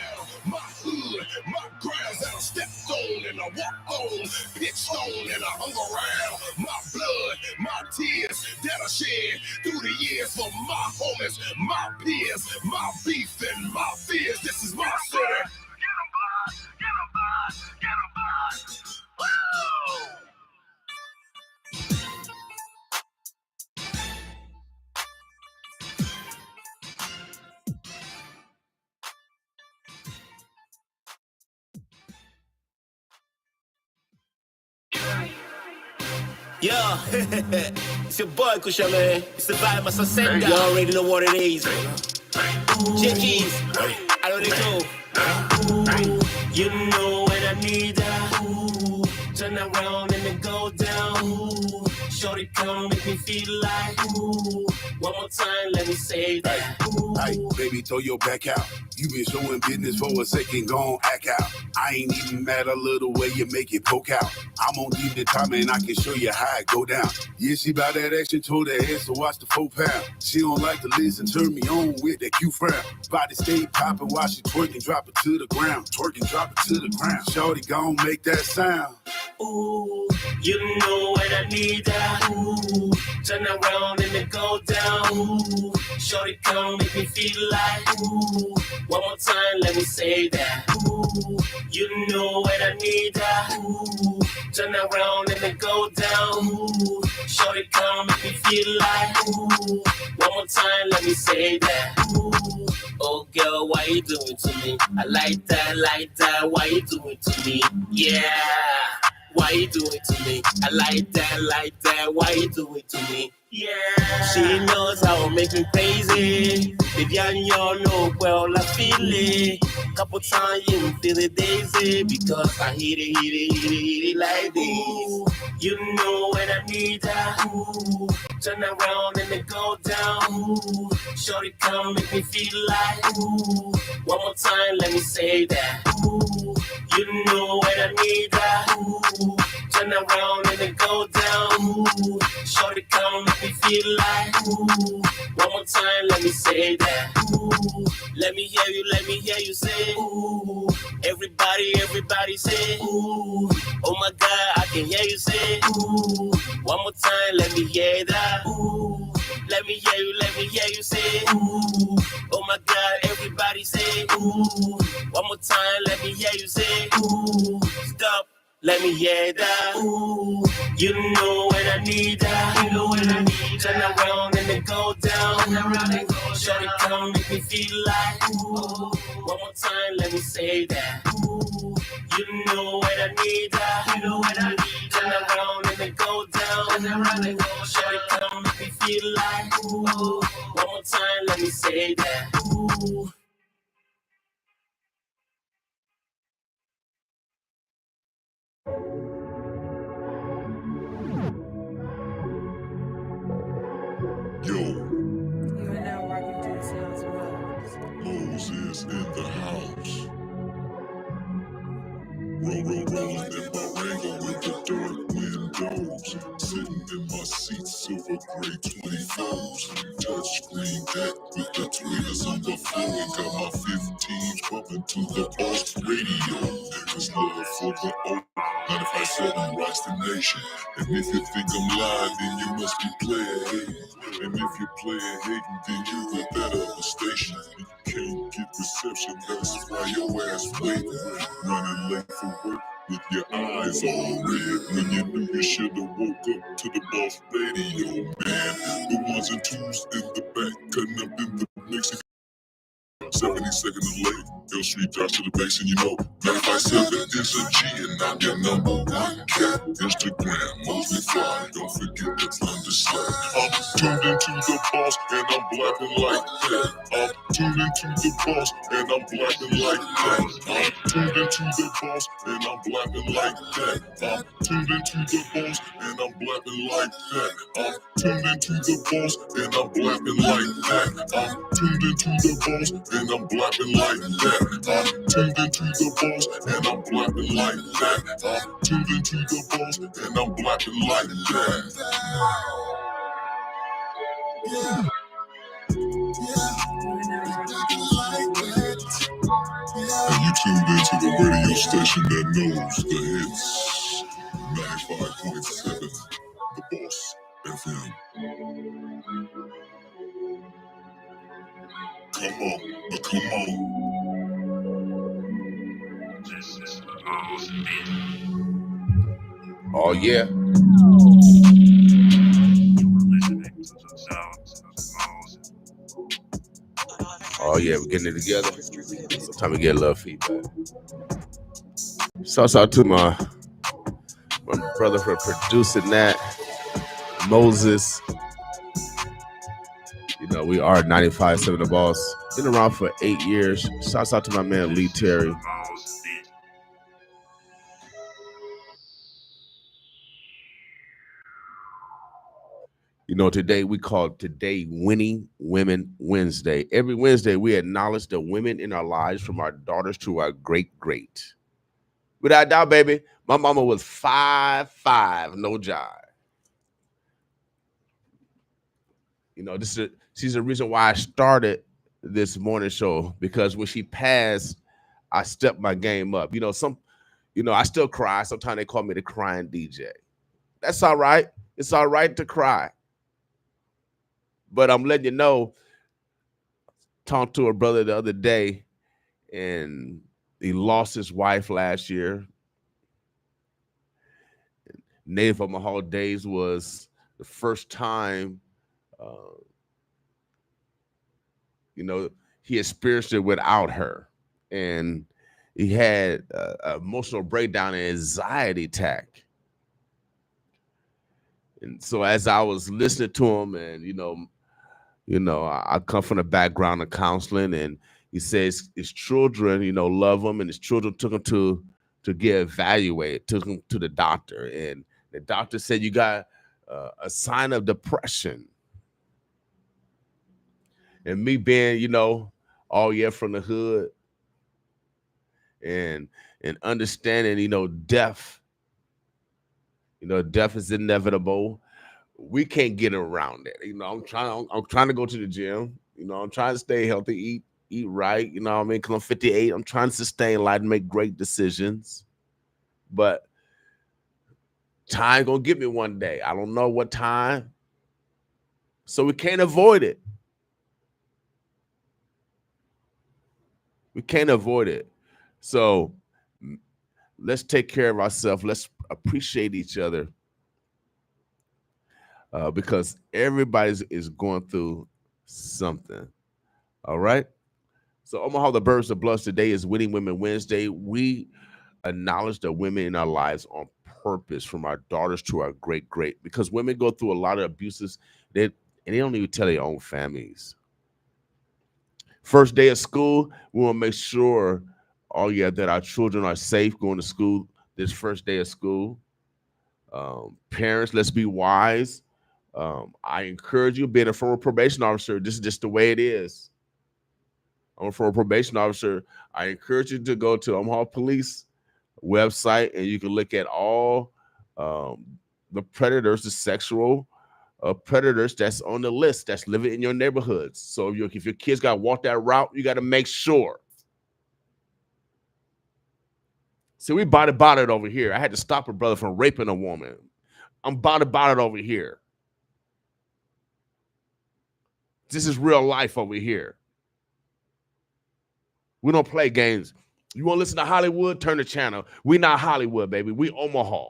my hood, my grounds that I stepped on and I walked on, pitched on and I hung around. My blood, my tears that I shed through the years for my homies, my peers, my beef and my fears. This is my city. Get 'em, boys! Get 'em, boys! Get 'em, boys! Woo! Yo, it's your boy Kusha, man. It's the vibe of Sasenda. You already know what it is. JG's, I don't know. You know when I need that. Turn around and then go down. Shorty come make me feel like. One more time, let me say that. Hey, baby, throw your back out. You been showing business for a second, gon' act out. I ain't even mad, I love the way you make it poke out. I'm on deep the time and I can show you how it go down. Yeah, she bout that action, told her head, so watch the 4 pound. She don't like to listen, turn me on with that Q frown. Body stay poppin' while she twerking, drop it to the ground. Twerking, drop it to the ground. Shorty gon' make that sound. Ooh, you know when I need that. Ooh, turn around and then go down. Ooh, shorty come make me feel like. Ooh, one more time, let me say that. Ooh, you know when I need that. Ooh, turn around and then go down. Ooh, shorty come make me feel like. Ooh, one more time, let me say that. Ooh, oh girl, why you doing to me? I like that, why you doing to me? Yeah, why you doing to me? I like that, why you doing to me? Yeah, she knows how I'm making crazy. Vivian, you know well I feel it. Couple times you feel it daisy because I hit it like this. You know when I need that. Ooh, turn around and then go down. Ooh, shorty come make me feel like. Ooh, one more time, let me say that. Ooh, you know when I need that. Ooh, turn around and then go down. Ooh, shorty come make me feel like. Ooh, one more time, let me say that. Ooh, let me hear you say. Ooh, everybody say. Ooh, oh my God, I can hear you say. Ooh, one more time, let me hear that. Ooh, let me hear you say. Ooh, oh my God, everybody say. Ooh, one more time, let me hear you say. Ooh, stop. Let me hear that. Ooh, you know when I need that. You know when I need. Turn around and then go down. Turn around and go. Shorty come make me feel like. Ooh, one more time, let me say that. Ooh, you know when I need that. You know when I need. Turn around and then go down. Turn around and go. Shorty come make me feel like. Ooh, one more time, let me say that. Ooh. Yo, you are now rocking to the sounds of Moses in the house. Rolling in my Rango with the dark windows. Sitting in my seat, silver gray 24s. Touchscreen deck with the tweeters on the floor. And got my 15s bumping to the boss radio. Niggas love for the old. 95.7 rocks the nation. And if you think I'm lying, then you must be playing hating. And if you're playing hating, then you at that other station. You can't get reception, that's why your ass waiting. Running late for work with your eyes all red. When you knew you should've woke up to the boss radio, man. The ones and twos in the back, cutting up in the mix. 70 seconds late, Hill Street drops to the base, and you know 957 is a G, and I'm your number one cat. Instagram, mostly fly, don't forget to understand. I'm tuned into the boss, and I'm blapping like that. I'm tuned into the boss, and I'm blapping like that. I'm tuned into the boss, and I'm blapping like that. I'm tuned into the boss, and I'm blapping like that. I'm tuned into the boss, and I'm blapping like that. I'm tuned into the boss, and I'm blapping like that. I'm tuned into the boss, and I'm blapping like that. I'm tuned into the boss, and I'm blapping like that. And you tuned into the radio station that knows the hits. 95.7, The Boss FM. Come on, come on. Oh yeah. Oh yeah, we're getting it together. Sometimes we get a little feedback. Shouts out to my brother for producing that, Moses. You know, we are 95.7 The Boss. Been around for 8 years. Shouts out to my man Lee Terry. You know, today we call today Winning Women Wednesday. Every Wednesday, we acknowledge the women in our lives, from our daughters to our great. Without doubt, baby, my mama was 5'5", no jive. You know, she's the reason why I started this morning show, because when she passed, I stepped my game up. You know, You know, I still cry. Sometimes they call me the crying DJ. That's all right. It's all right to cry. But I'm letting you know, talked to a brother the other day, and he lost his wife last year. Native Omaha Days was the first time, you know, he experienced it without her. And he had an emotional breakdown and anxiety attack. And so as I was listening to him, and I come from the background of counseling, and he says his children, love him, and his children took him to get evaluated, took him to the doctor, and the doctor said, you got a sign of depression. And me being, all year from the hood, and understanding, death, death is inevitable. We can't get around it. I'm trying to go to the gym. I'm trying to stay healthy, eat right. You know what I mean? Because I'm 58. I'm trying to sustain life and make great decisions. But time gonna get me one day. I don't know what time. So we can't avoid it. We can't avoid it. So let's take care of ourselves. Let's appreciate each other. Because everybody is going through something. All right. So Omaha the Birds of Blush today is Winning Women Wednesday. We acknowledge the women in our lives on purpose, from our daughters to our great, because women go through a lot of abuses and they don't even tell their own families. First day of school, we want to make sure, that our children are safe going to school this first day of school. Parents, let's be wise. I encourage you, being a former probation officer, this is just the way it is. I'm a former probation officer. I encourage you to go to Omaha Police website, and you can look at all the predators, the sexual predators that's on the list that's living in your neighborhoods. So if your kids got to walk that route, you got to make sure. See, we about it over here. I had to stop a brother from raping a woman. I'm about it over here. This is real life over here. We don't play games. You want to listen to Hollywood? Turn the channel. We not Hollywood, baby. We Omaha.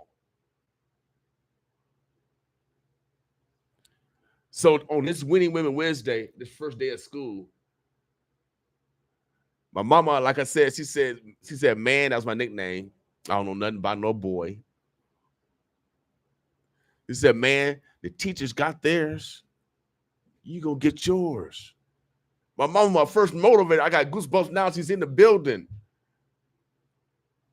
So on this Winning Women Wednesday, this first day of school, my mama, like I said, she said, man, that was my nickname. I don't know nothing about no boy. She said, man, the teachers got theirs. You gonna get yours. My mama, my first motivator, I got goosebumps now. She's in the building.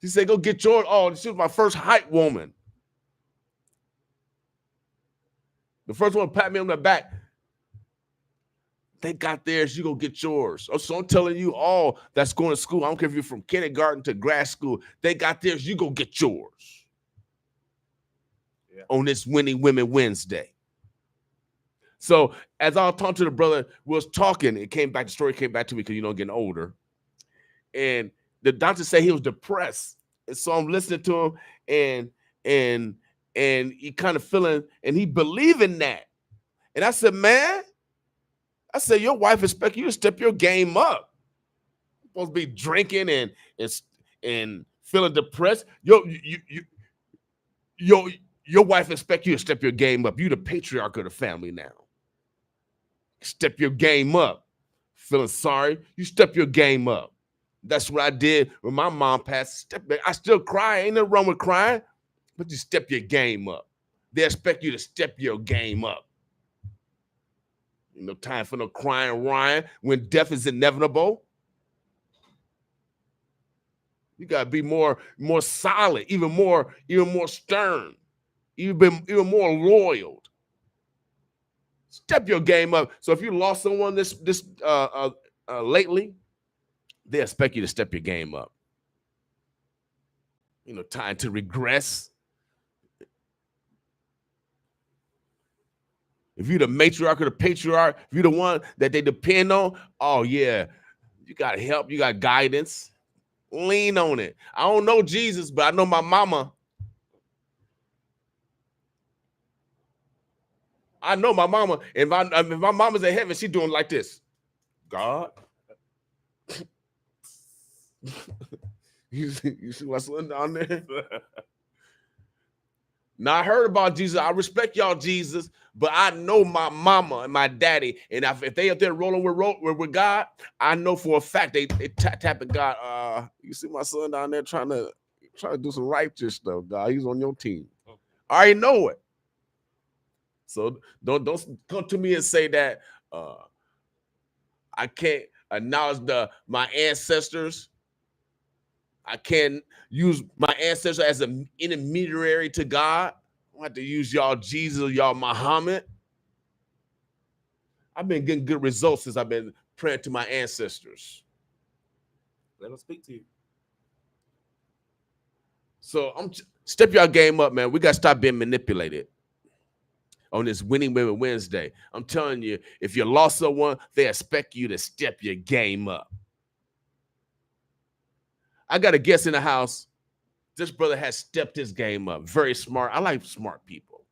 She said, go get yours. Oh, she was my first hype woman. The first one to pat me on the back. They got theirs, you go get yours. So I'm telling you all that's going to school, I don't care if you're from kindergarten to grad school, they got theirs, you go get yours. Yeah. On this Winning Women Wednesday. So as I was talking to the brother, we was talking, the story came back to me because, getting older. And the doctor said he was depressed. And so I'm listening to him, and he kind of feeling, and he believing that. And I said, man, your wife expects you to step your game up. You're supposed to be drinking and feeling depressed. Your wife expects you to step your game up. You the patriarch of the family now. Step your game up. Feeling sorry, you step your game up. That's what I did when my mom passed. I still cry. Ain't nothing wrong with crying, but you step your game up. They expect you to step your game up. No time for no crying, Ryan, when death is inevitable. You gotta be more solid, even more stern, even more loyal. Step your game up. So if you lost someone this lately, they expect you to step your game up. Time to regress. If you're the matriarch or the patriarch, if you're the one that they depend on, oh yeah, you got help, you got guidance. Lean on it. I don't know Jesus, but I know my mama. I know my mama. If my mama's in heaven, she doing like this. God. you see my son down there? Now I heard about Jesus. I respect y'all, Jesus, but I know my mama and my daddy. And if they up there rolling with God, I know for a fact they tapping God. You see my son down there trying to do some righteous stuff, God. He's on your team. I already know it. So don't come to me and say that I can't acknowledge my ancestors. I can't use my ancestors as an intermediary to God. I have to use y'all Jesus, y'all Muhammad. I've been getting good results since I've been praying to my ancestors. Let them speak to you. So step your game up, man. We got to stop being manipulated on this Winning Women Wednesday. I'm telling you, if you lost someone, they expect you to step your game up. I got a guest in the house. This brother has stepped his game up. Very smart. I like smart people.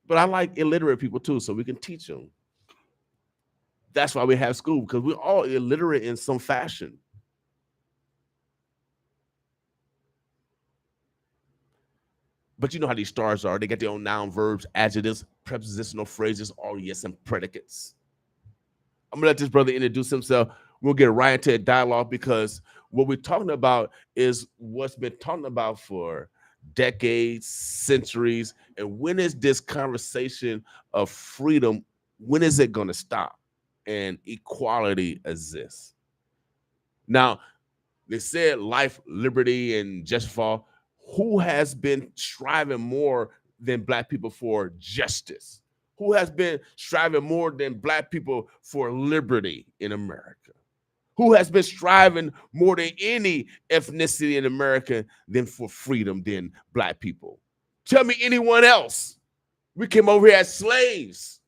But I like illiterate people too, so we can teach them. That's why we have school, because we're all illiterate in some fashion. But you know how these stars are. They got their own noun, verbs, adjectives, prepositional phrases, all yes, and predicates. I'm going to let this brother introduce himself. We'll get right into a dialogue, because what we're talking about is what's been talked about for decades, centuries. And when is this conversation of freedom, when is it going to stop and equality exists? Now, they said life, liberty, and justice for all. Who has been striving more than Black people for justice? Who has been striving more than Black people for liberty in America? Who has been striving more than any ethnicity in America than for freedom than Black people? Tell me anyone else. We came over here as slaves.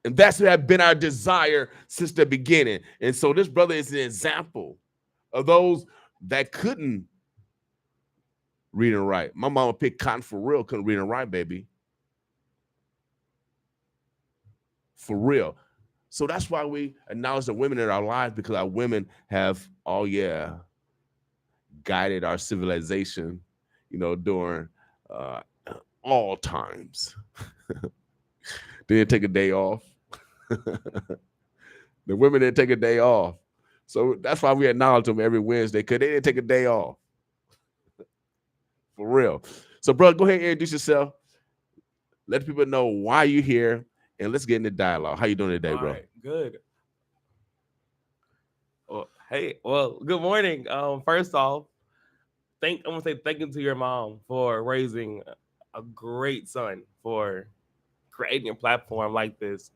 And that's what has been our desire since the beginning. And so this brother is an example of those that couldn't read and write. My mama picked cotton for real, couldn't read and write, baby. For real. So that's why we acknowledge the women in our lives, because our women have, guided our civilization, during all times. They didn't take a day off. The women didn't take a day off. So that's why we acknowledge them every Wednesday, because they didn't take a day off. For real. So, bro, go ahead and introduce yourself. Let people know why you're here, and let's get into dialogue. How you doing today, bro? Right, good. Well, good morning. First off, I'm gonna say thank you to your mom for raising a great son, for creating a platform like this.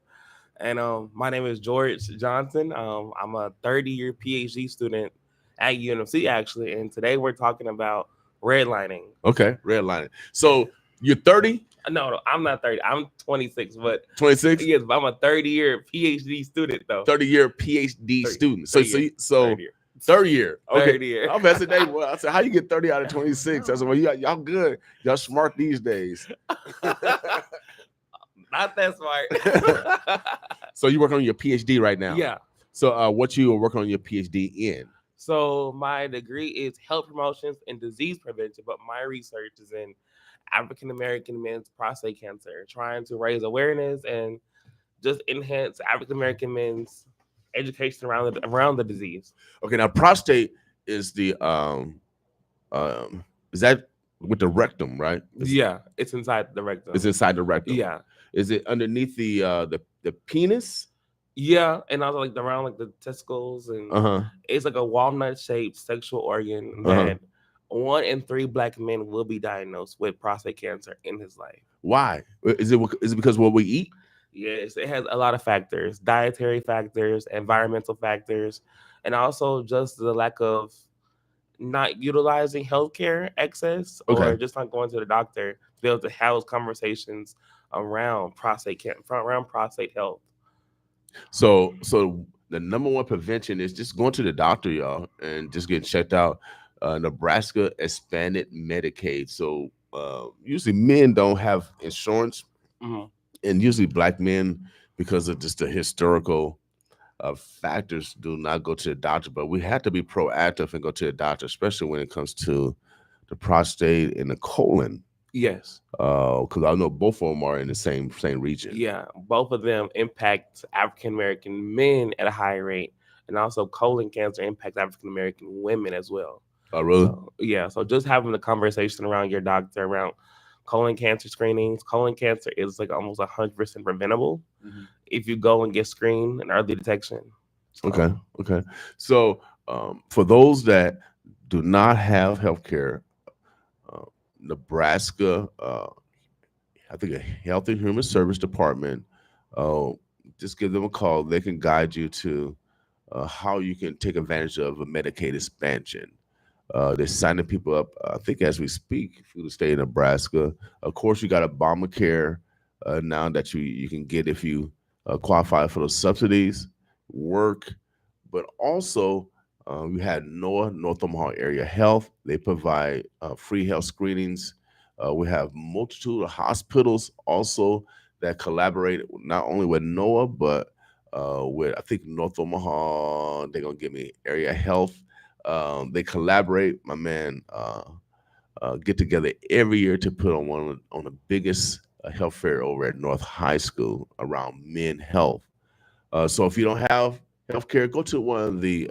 And my name is George Johnson. I'm a 30-year PhD student at UNMC, actually. And today we're talking about redlining. Okay, redlining. So you're 30? No, I'm not 30. I'm 26. But 26? Yes, but I'm a 30-year PhD student, though. 30-year PhD student. So third year. Third year. Okay. Third year. I'm asking today. Well, I said, how you get 30 out of 26? I said, well, y'all good. Y'all smart these days. Not that smart. So you work on your PhD right now? Yeah. So what you are working on your PhD in? So my degree is health promotions and disease prevention, but my research is in African-American men's prostate cancer, trying to raise awareness and just enhance African-American men's education around the disease. Okay, now prostate is the is that with the rectum, right? It's inside the rectum. It's inside the rectum. Yeah. Is it underneath the penis? Yeah, and also like around like the testicles, and it's like a walnut-shaped sexual organ that 1 in 3 Black men will be diagnosed with prostate cancer in his life. Why? Is it because of what we eat? Yes, it has a lot of factors: dietary factors, environmental factors, and also just the lack of not utilizing healthcare excess, or just not going to the doctor to be able to have those conversations around prostate health. So the number one prevention is just going to the doctor, y'all, and just getting checked out. Nebraska expanded Medicaid. So usually men don't have insurance, and usually black men, because of just the historical factors, do not go to the doctor. But we have to be proactive and go to the doctor, especially when it comes to the prostate and the colon. Yes. Because I know both of them are in the same region. Yeah, both of them impact African American men at a high rate, and also colon cancer impacts African American women as well. Oh, really? So, yeah. So just having the conversation around your doctor around colon cancer screenings. Colon cancer is like almost 100% preventable if you go and get screened and early detection. So, Okay. So for those that do not have health care, Nebraska, I think a Health and Human Service Department, just give them a call. They can guide you to how you can take advantage of a Medicaid expansion. They're signing people up, I think, as we speak, through the state of Nebraska. Of course, you got Obamacare now that you can get if you qualify for those subsidies, work, but also we had NOAA, North Omaha Area Health. They provide free health screenings. We have multitude of hospitals also that collaborate not only with NOAA, but with, I think, North Omaha. They're going to give me Area Health. They collaborate, my man, get together every year to put on the biggest health fair over at North High School around men health. So if you don't have health care, go to one of the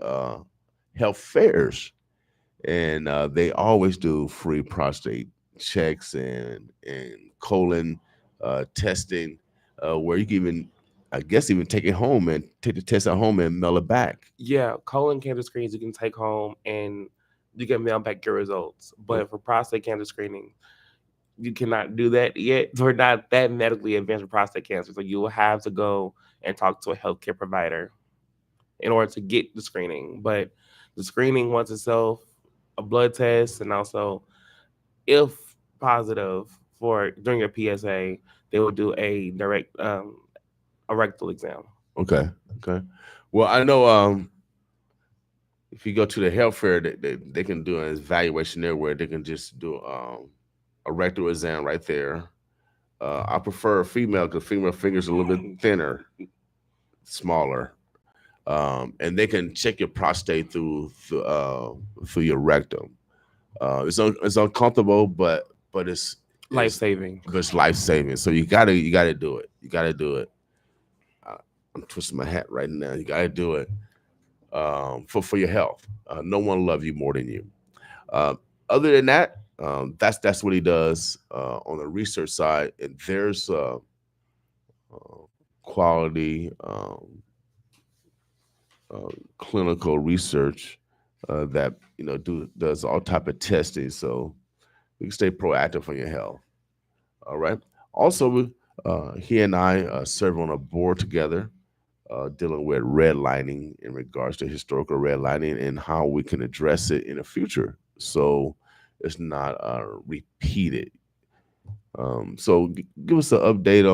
health fairs, and they always do free prostate checks and colon testing, where you can even, I guess, even take it home and take the test at home and mail it back. Yeah, colon cancer screenings you can take home and you can mail back your results. But for prostate cancer screening, you cannot do that yet. We're not that medically advanced for prostate cancer. So you will have to go and talk to a healthcare provider in order to get the screening. But the screening once itself, a blood test, and also if positive for during your PSA, they will do a direct a rectal exam. Okay. Well, I know if you go to the health fair, they can do an evaluation there where they can just do a rectal exam right there. I prefer a female because female fingers are a little bit thinner, smaller, and they can check your prostate through your rectum. It's uncomfortable, but it's life saving. But it's life saving. So you gotta do it. You gotta do it. I'm twisting my hat right now. You gotta do it for your health. No one loves you more than you. Other than that, that's what he does on the research side. And there's quality clinical research that does all type of testing, so you can stay proactive on your health. All right. Also, he and I serve on a board together, dealing with redlining in regards to historical redlining and how we can address it in the future, so it's not repeated. So give us an update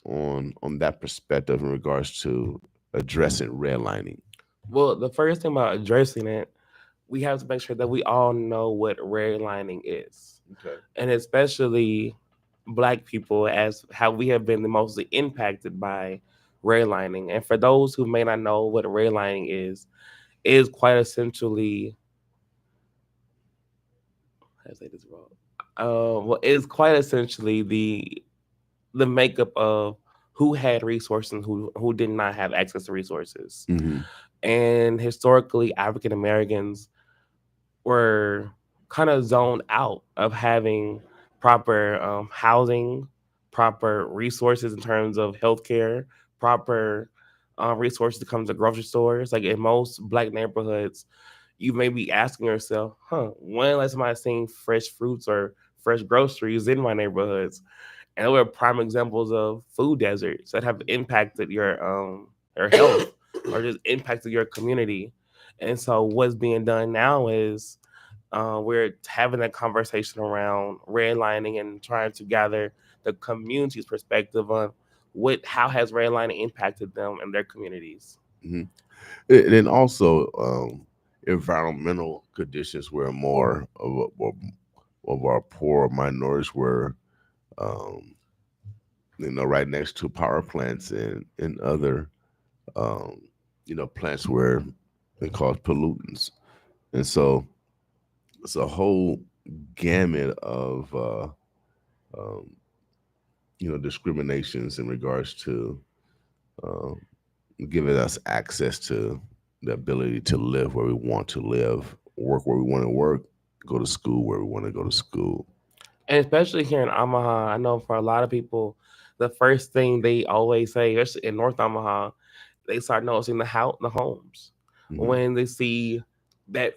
on that perspective in regards to addressing redlining. Well, the first thing about addressing it, we have to make sure that we all know what redlining is. Okay. And especially Black people, as how we have been the mostly impacted by redlining. And for those who may not know what redlining is quite essentially, how to say this wrong? Well, it's quite essentially the makeup of who had resources and who did not have access to resources. Mm-hmm. And historically, African Americans were kind of zoned out of having proper housing, proper resources in terms of healthcare, proper resources to come to grocery stores. Like in most Black neighborhoods, you may be asking yourself, when last time I seen fresh fruits or fresh groceries in my neighborhoods? And they were prime examples of food deserts that have impacted your health or just impacted your community. And so what's being done now is we're having a conversation around redlining and trying to gather the community's perspective on how has redlining impacted them and their communities. And then also environmental conditions where more of our poor minorities were, right next to power plants and other, plants where they cause pollutants. And so it's a whole gamut of, discriminations in regards to giving us access to the ability to live where we want to live, work where we want to work, go to school where we want to go to school. And especially here in Omaha, I know for a lot of people, the first thing they always say, especially in North Omaha, they start noticing the homes when they see that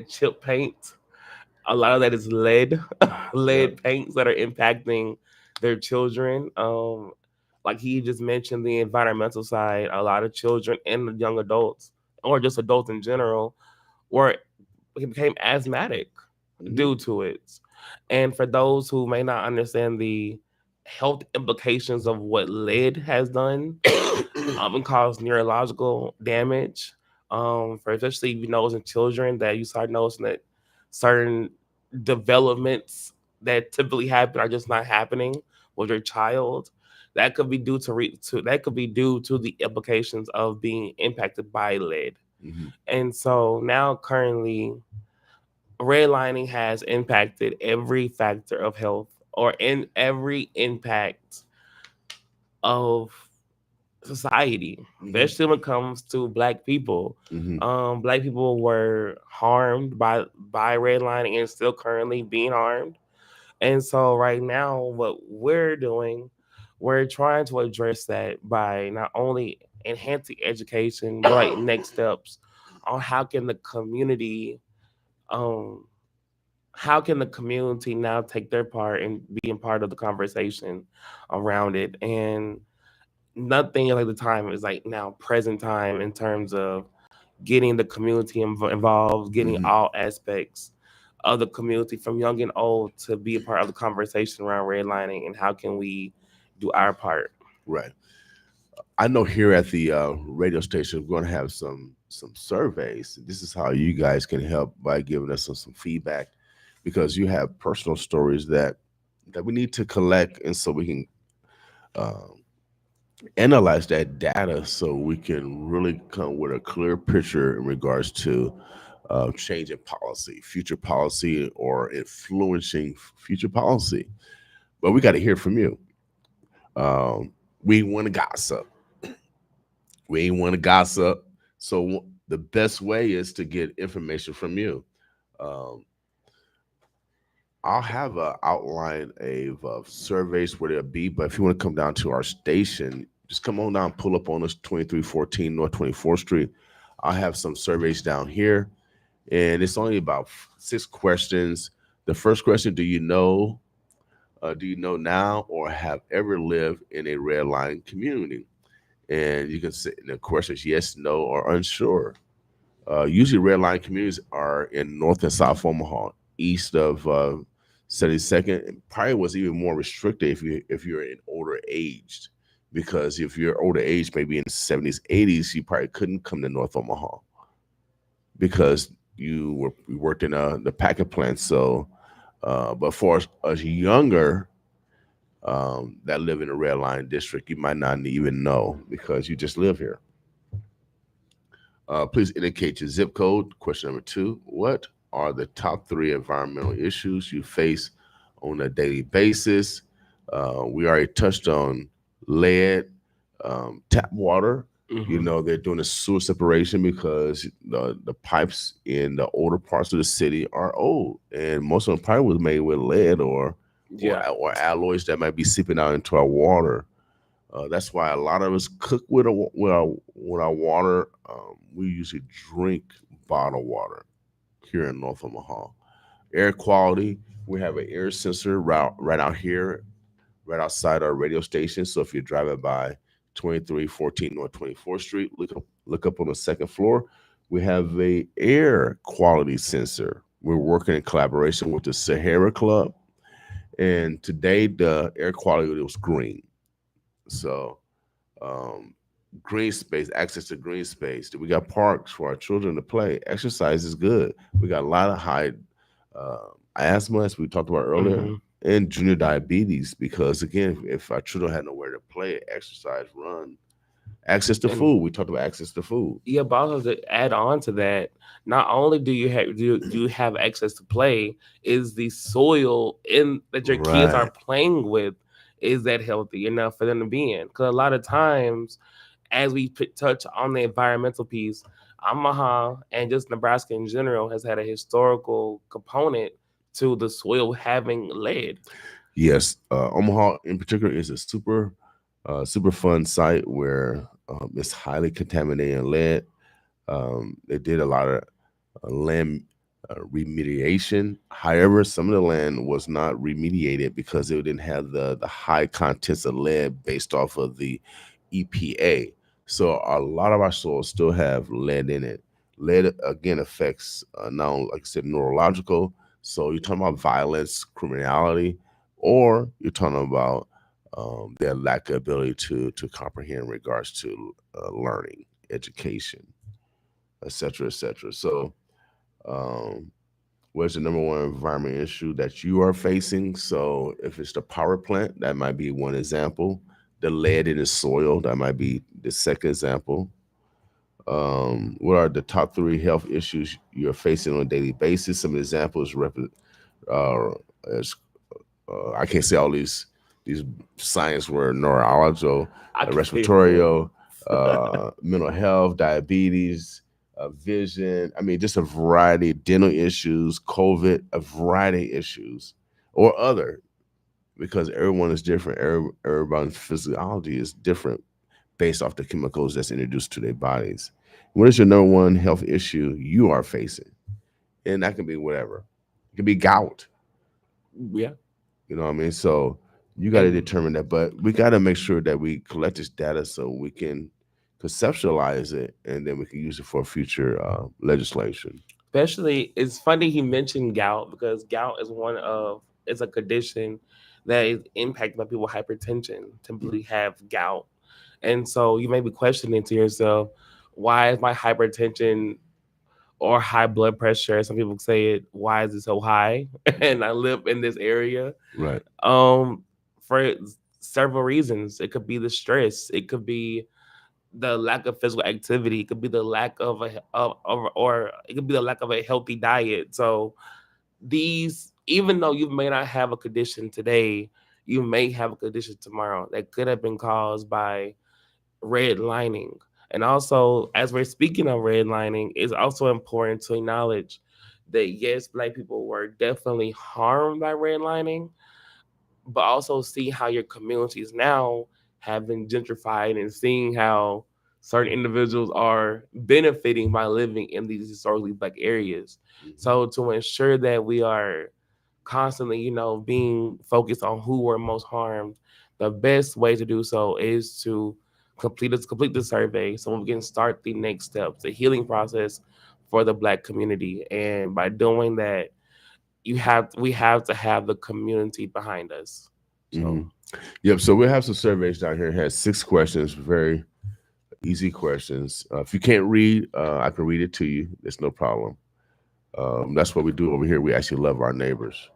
chip paint. A lot of that is lead paints that are impacting their children. Like he just mentioned, the environmental side, a lot of children and young adults, or just adults in general, became asthmatic due to it. And for those who may not understand the health implications of what lead has done, and caused neurological damage, for especially in children, that you start noticing that certain developments that typically happen are just not happening with your child. That could be due to the implications of being impacted by lead. And so now currently, redlining has impacted every factor of health, or in every impact of society, especially when it comes to Black people. Black people were harmed by redlining and still currently being harmed. And so right now, what we're doing, we're trying to address that by not only enhancing education, but like next steps on how can the community now take their part in being part of the conversation around it. And nothing like the time is like now present time in terms of getting the community involved, getting all aspects of the community from young and old to be a part of the conversation around redlining, and how can we do our part. Right. I know here at the radio station, we're going to have some surveys. This is how you guys can help by giving us some feedback, because you have personal stories that we need to collect, and so we can analyze that data so we can really come with a clear picture in regards to changing policy, future policy, or influencing future policy. But we got to hear from you. We want to gossip. We ain't want to gossip. So the best way is to get information from you. I'll have an outline of surveys where they'll be, but if you want to come down to our station, just come on down, pull up on us, 2314 North 24th Street. I'll have some surveys down here, and it's only about 6 questions. The first question: do you know now or have ever lived in a redline community? And you can say the question is yes, no, or unsure. Usually redline communities are in North and South Omaha, east of 72nd. And probably was even more restricted if you're in older aged, because if you're older age, maybe in the 70s, 80s, you probably couldn't come to North Omaha because you worked in the packing plant. So, but for us younger that live in a red line district, you might not even know because you just live here. Please indicate your zip code. Question number 2: what are the top 3 environmental issues you face on a daily basis? We already touched on lead, tap water. You know, they're doing a sewer separation because the pipes in the older parts of the city are old, and most of them probably was made with lead or alloys that might be seeping out into our water. That's why a lot of us cook with our water. We usually drink bottled water here in North Omaha. Air quality: we have an air sensor right out here, right outside our radio station. So if you're driving by 2314 North 24th Street, look up on the second floor. We have a air quality sensor. We're working in collaboration with the Sahara Club, And today the air quality was green. So um, green space, access to green space. We got parks for our children to play. Exercise is good. We got a lot of high uh, asthma, as we talked about earlier, hmm and junior diabetes. Because again, if our children had nowhere to play, exercise, run, access to And food. We talked about access to food. yeah, but also to add on to that, not only do you have access to play, is the soil in that your kids are Right. playing with, is that healthy enough for them to be in? Because a lot of times, as we touch on the environmental piece, Omaha and just Nebraska in general has had a historical component to the soil having lead. Yes, Omaha in particular is a super fun site where it's highly contaminated and lead. They did a lot of land remediation. However, some of the land was not remediated because it didn't have the high contents of lead based off of the EPA. So a lot of our soils still have lead in it. Lead again affects not only, like I said, neurological. So you're talking about violence, criminality, or you're talking about their lack of ability to comprehend in regards to learning, education, etc., etc. So um, what's the number one environment issue that you are facing? So if it's the power plant, that might be one example. The lead in the soil, that might be the second example. What are the top three health issues you're facing on a daily basis? Some examples uh, as I can't say all these science word: neurological, I can say it for respiratory, you. mental health, diabetes, vision. I mean, just a variety of dental issues, COVID, a variety of issues, or other, because everyone is different. Everyone's physiology is different based off the chemicals that's introduced to their bodies. What is your number one health issue you are facing? And that can be whatever. It could be gout. Yeah. You know what I mean? So you got to And determine that, but we got to make sure that we collect this data so we can conceptualize it, and then we can use it for future legislation. especially, it's funny he mentioned gout because gout is one of it's a condition that is impacted by people with hypertension typically have gout. And so you may be questioning to yourself, why is my hypertension or high blood pressure, as some people say it, why is it so high? And I live in this area. Right. Um, for several reasons. It could be the stress, it could be the lack of physical activity, it could be the lack of or it could be the lack of a healthy diet. So these, even though you may not have a condition today, you may have a condition tomorrow that could have been caused by redlining. And also, as we're speaking of redlining, it's also important to acknowledge that yes, Black people were definitely harmed by redlining, but also see how your communities now have been gentrified and seeing how certain individuals are benefiting by living in these historically Black areas. So to ensure that we are constantly, being focused on who were most harmed, the best way to do so is to complete the survey so we can start the next steps, the healing process for the Black community. And by doing that, we have to have the community behind us. hmm So Yep. So we have some surveys down here. It has 6 questions, very easy questions. If you can't read, I can read it to you. It's no problem. That's what we do over here. We actually love our neighbors.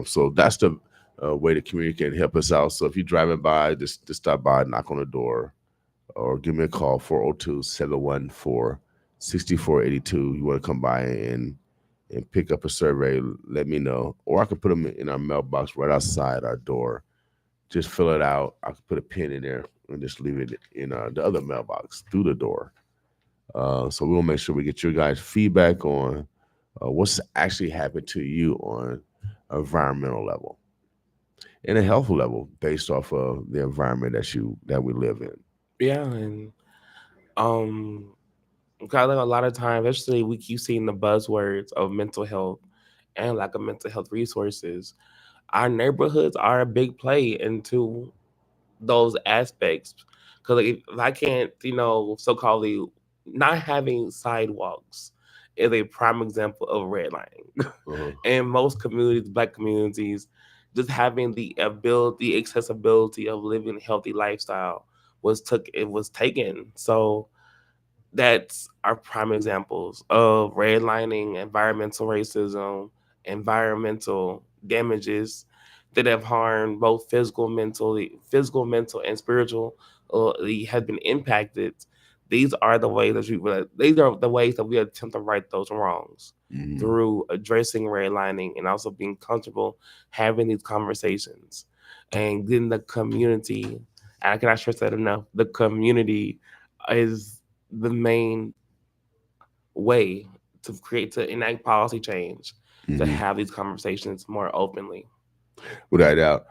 So that's the way the community can help us out. So if you're driving by, just stop by, knock on the door, or give me a call, 402-714-6482. You want to come by and pick up a survey, let me know. Or I can put them in our mailbox right outside our door. Just fill it out. I can put a pin in there and just leave it in the other mailbox through the door. So we'll make sure we get your guys' feedback on what's actually happened to you on an environmental level and a health level based off of the environment that we live in. yeah, and um, because I think a lot of times, especially we keep seeing the buzzwords of mental health and lack of mental health resources. Our neighborhoods are a big play into those aspects. Because if I can't, so-called not having sidewalks is a prime example of redlining. Uh-huh. In most communities, Black communities, just having the ability, accessibility of living a healthy lifestyle was taken. So that's our prime examples of redlining, environmental racism, environmental damages that have harmed both physical, mental, and spiritual. Have been impacted. These are the ways that we attempt to right those wrongs Mhm. through addressing redlining and also being comfortable having these conversations and getting the community. I cannot stress that enough. The community is the main way to enact policy change, to Mhm. have these conversations more openly. Without a doubt.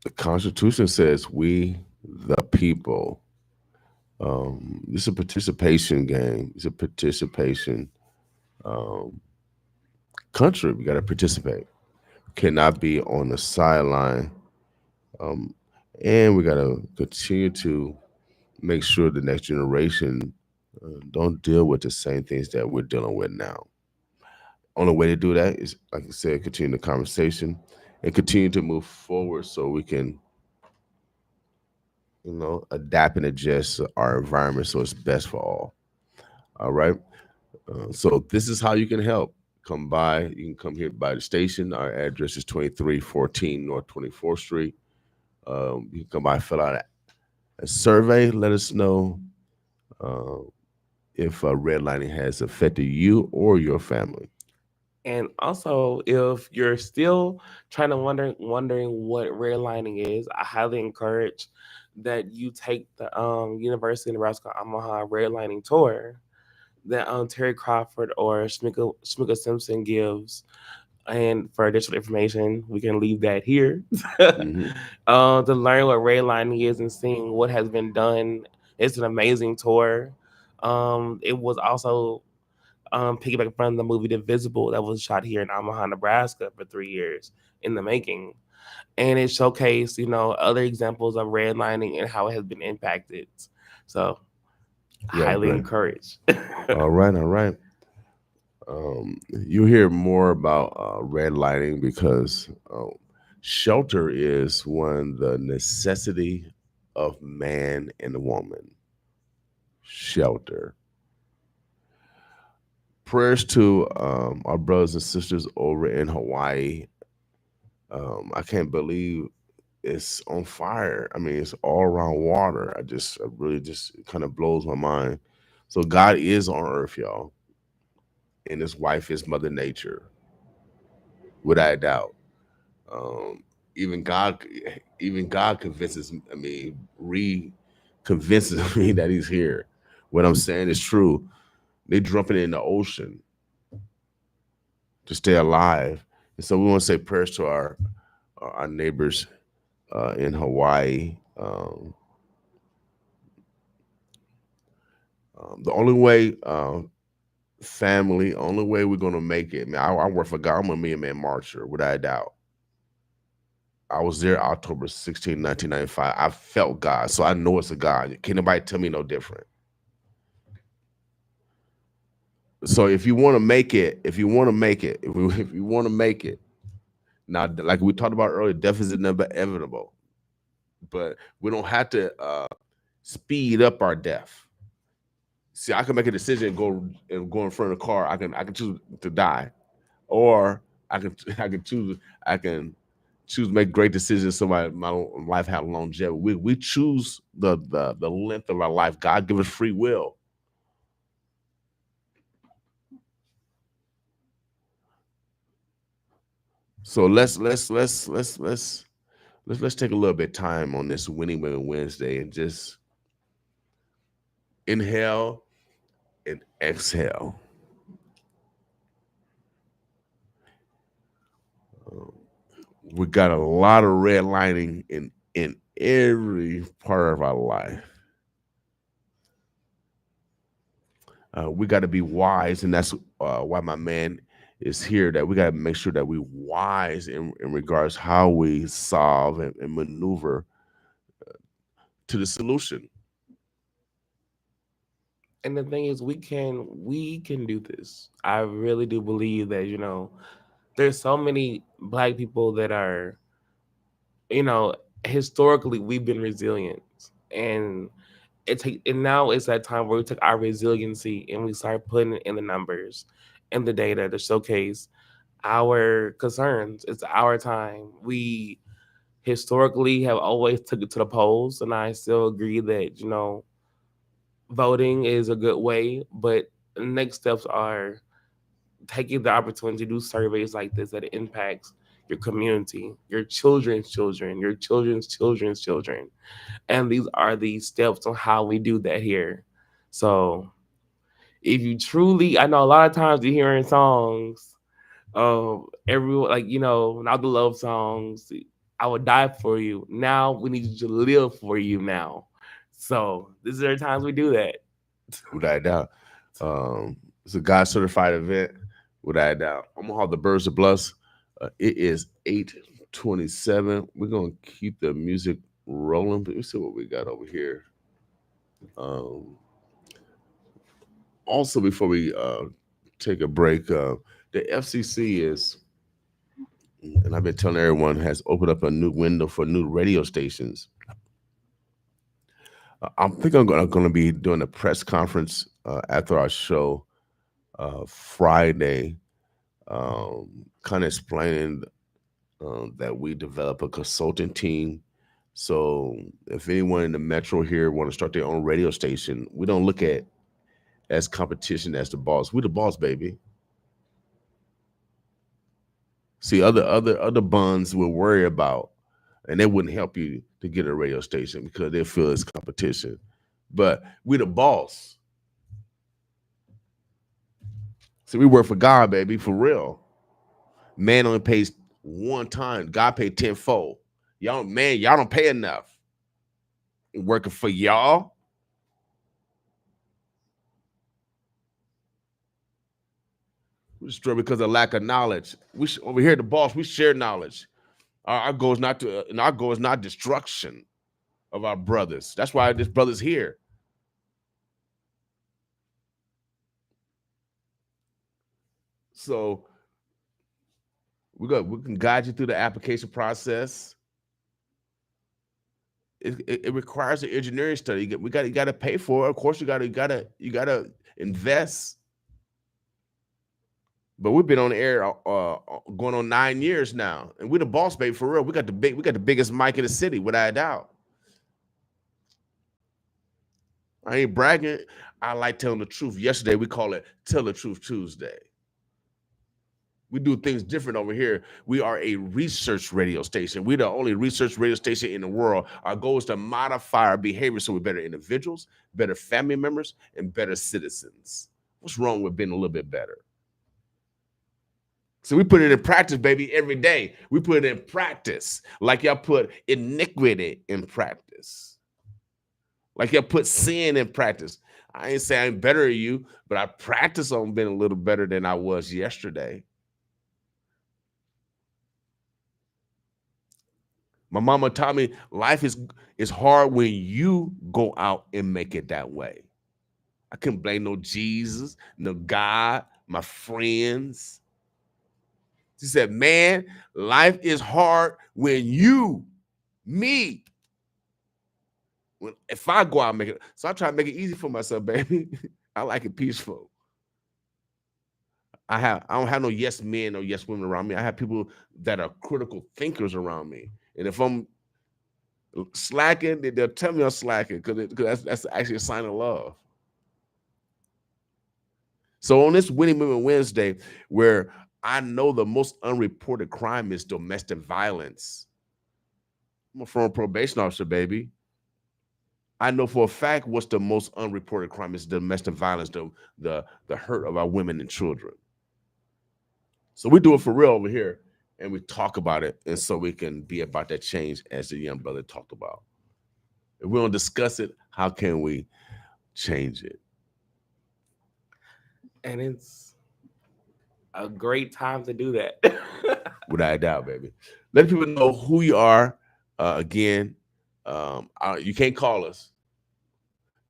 The Constitution says we, the people. It's a participation game. It's a participation country. We got to participate. Cannot be on the sideline. And we got to continue to make sure the next generation don't deal with the same things that we're dealing with now. Only way to do that is, like I said, continue the conversation and continue to move forward so we can, adapt and adjust our environment so it's best for all. All right. So this is how you can help. Come by. You can come here by the station. Our address is 2314 North 24th Street. You can come by, fill out a survey. Let us know if redlining has affected you or your family. And also, if you're still trying to wondering what redlining is, I highly encourage that you take the University of Nebraska Omaha redlining tour that Terry Crawford or Shmika Simpson gives. And for additional information, we can leave that here. Mhm. To learn what redlining is and seeing what has been done. It's an amazing tour. It was also piggyback from the movie The Visible that was shot here in Omaha, Nebraska for 3 years in the making. And it showcased, other examples of redlining and how it has been impacted. So Yeah, highly great. encouraged. All right, all right. You hear more about redlining because shelter is one the necessity of man and woman. Shelter. Prayers to our brothers and sisters over in Hawaii. I can't believe it's on fire. I mean, it's all around water. I really just it kind of blows my mind. So God is on earth, y'all, and His wife is Mother Nature, without a doubt. Um, even God, even God convinces. I mean, convinces me that He's here. What I'm saying is true. They jumping in the ocean to stay alive, and so we want to say prayers to our neighbors in Hawaii. The only way, only way we're gonna make it. Man, I work for God. I'm a Million Man Marcher, without a doubt. I was there October 16, 1995. I felt God, so I know it's a God. Can't nobody tell me no different. So if you want to make it, if you want to make it, if you want to make it, now, like we talked about earlier, death is inevitable, but we don't have to speed up our death. See, I can make a decision and go in front of the car. I can choose to die, or I can I can choose I can choose to make great decisions so my life have longevity. We choose the length of our life. God give us free will. So let's take a little bit of time on this Winning Women Wednesday and just inhale and exhale. We got a lot of redlining in every part of our life. We got to be wise, and that's why my man is here. That we got to make sure that we wise in regards how we solve and maneuver to the solution. And the thing is, we can do this. I really do believe that there's so many Black people that are, you know, historically we've been resilient, and and now it's that time where we took our resiliency and we start putting it in the numbers and the data to showcase our concerns. It's our time. We historically have always took it to the polls, and I still agree that, you know, voting is a good way, but the next steps are taking the opportunity to do surveys like this that impacts your community, your children's children, your children's children's children. And these are the steps on how we do that here. So if you truly, I know a lot of times you're hearing songs, everyone, like, you know, now the love songs, I would die for you. Now we need you to live for you now. So these are the times we do that. Without a doubt. It's a God certified event. Without a doubt. I'm gonna haul the Birds of Bless. It is 8:27. We're gonna keep the music rolling. Let me see what we got over here. Also, before we take a break, the FCC is, and I've been telling everyone, has opened up a new window for new radio stations. I think I'm going to be doing a press conference after our show Friday, kind of explaining that we develop a consulting team. So if anyone in the metro here want to start their own radio station, we don't look at as competition as the boss. We're the boss, baby. See, other buns will worry about, and they wouldn't help you to get a radio station because they feel it's competition. But we the boss. So we work for God, baby, for real. Man only pays one time. God paid tenfold. Y'all don't pay enough. Working for y'all. We destroy because of lack of knowledge. Over here, the boss, we share knowledge. Our goal is not to, and our goal is not destruction of our brothers. That's why this brother's here. So we can guide you through the application process. It requires an engineering study. You got to pay for it. Of course, you got to invest. But we've been on the air going on 9 years now, and we're the boss, baby, for real. We got the biggest mic in the city, without a doubt. I ain't bragging. I like telling the truth. Yesterday we call it Tell the Truth Tuesday. We do things different over here. We are a research radio station. We're the only research radio station in the world. Our goal is to modify our behavior so we're better individuals, better family members, and better citizens. What's wrong with being a little bit better? So we put it in practice, baby, every day. We put it in practice, like y'all put iniquity in practice, like y'all put sin in practice. I ain't saying I'm better than you, but I practice on being a little better than I was yesterday. My mama taught me life is hard when you go out and make it that way. I couldn't blame no Jesus, no God, my friends. She said, man, life is hard when if I go out and make it. So I try to make it easy for myself, baby. I like it peaceful. I don't have no yes men or yes women around me. I have people that are critical thinkers around me. And if I'm slacking, they'll tell me I'm slacking because that's actually a sign of love. So on this Winning Women Wednesday, where I know the most unreported crime is domestic violence. I'm a former probation officer, baby. I know for a fact what's the most unreported crime is domestic violence, the hurt of our women and children. So we do it for real over here, and we talk about it, and so we can be about that change as the young brother talked about. If we don't discuss it, how can we change it? And it's a great time to do that. Without a doubt, baby. Let people know who you are. Again, you can't call us.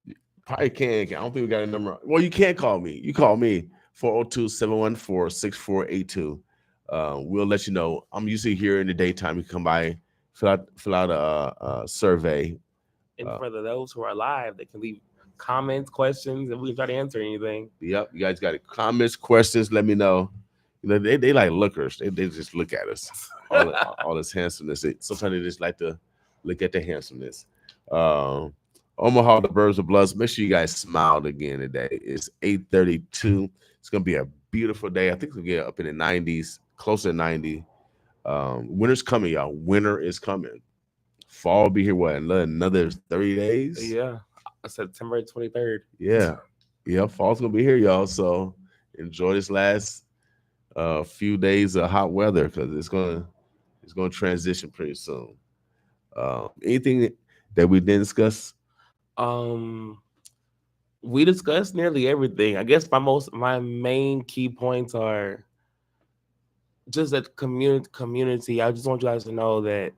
You probably can't. I don't think we got a number. Well, you can't call me. You call me 402-714-6482. We'll let you know. I'm usually here in the daytime. You come by, fill out a survey. And for those who are live, they can leave comments, questions, and we can try to answer anything. Yep, you guys got comments, questions. Let me know. You know, they like lookers. They just look at us. All this handsomeness. Sometimes they just like to look at the handsomeness. Omaha, the Birds of Bloods. Make sure you guys smiled again today. It's 8:32. It's gonna be a beautiful day. I think it's gonna get up in the 90s, close to 90. Winter's coming, y'all. Winter is coming. Fall will be here. What, another 30 days? Yeah, September 23rd. Yeah, fall's gonna be here, y'all. So enjoy this last few days of hot weather because it's gonna transition pretty soon. Anything that we didn't discuss? We discussed nearly everything. I guess my main key points are just that community. I just want you guys to know that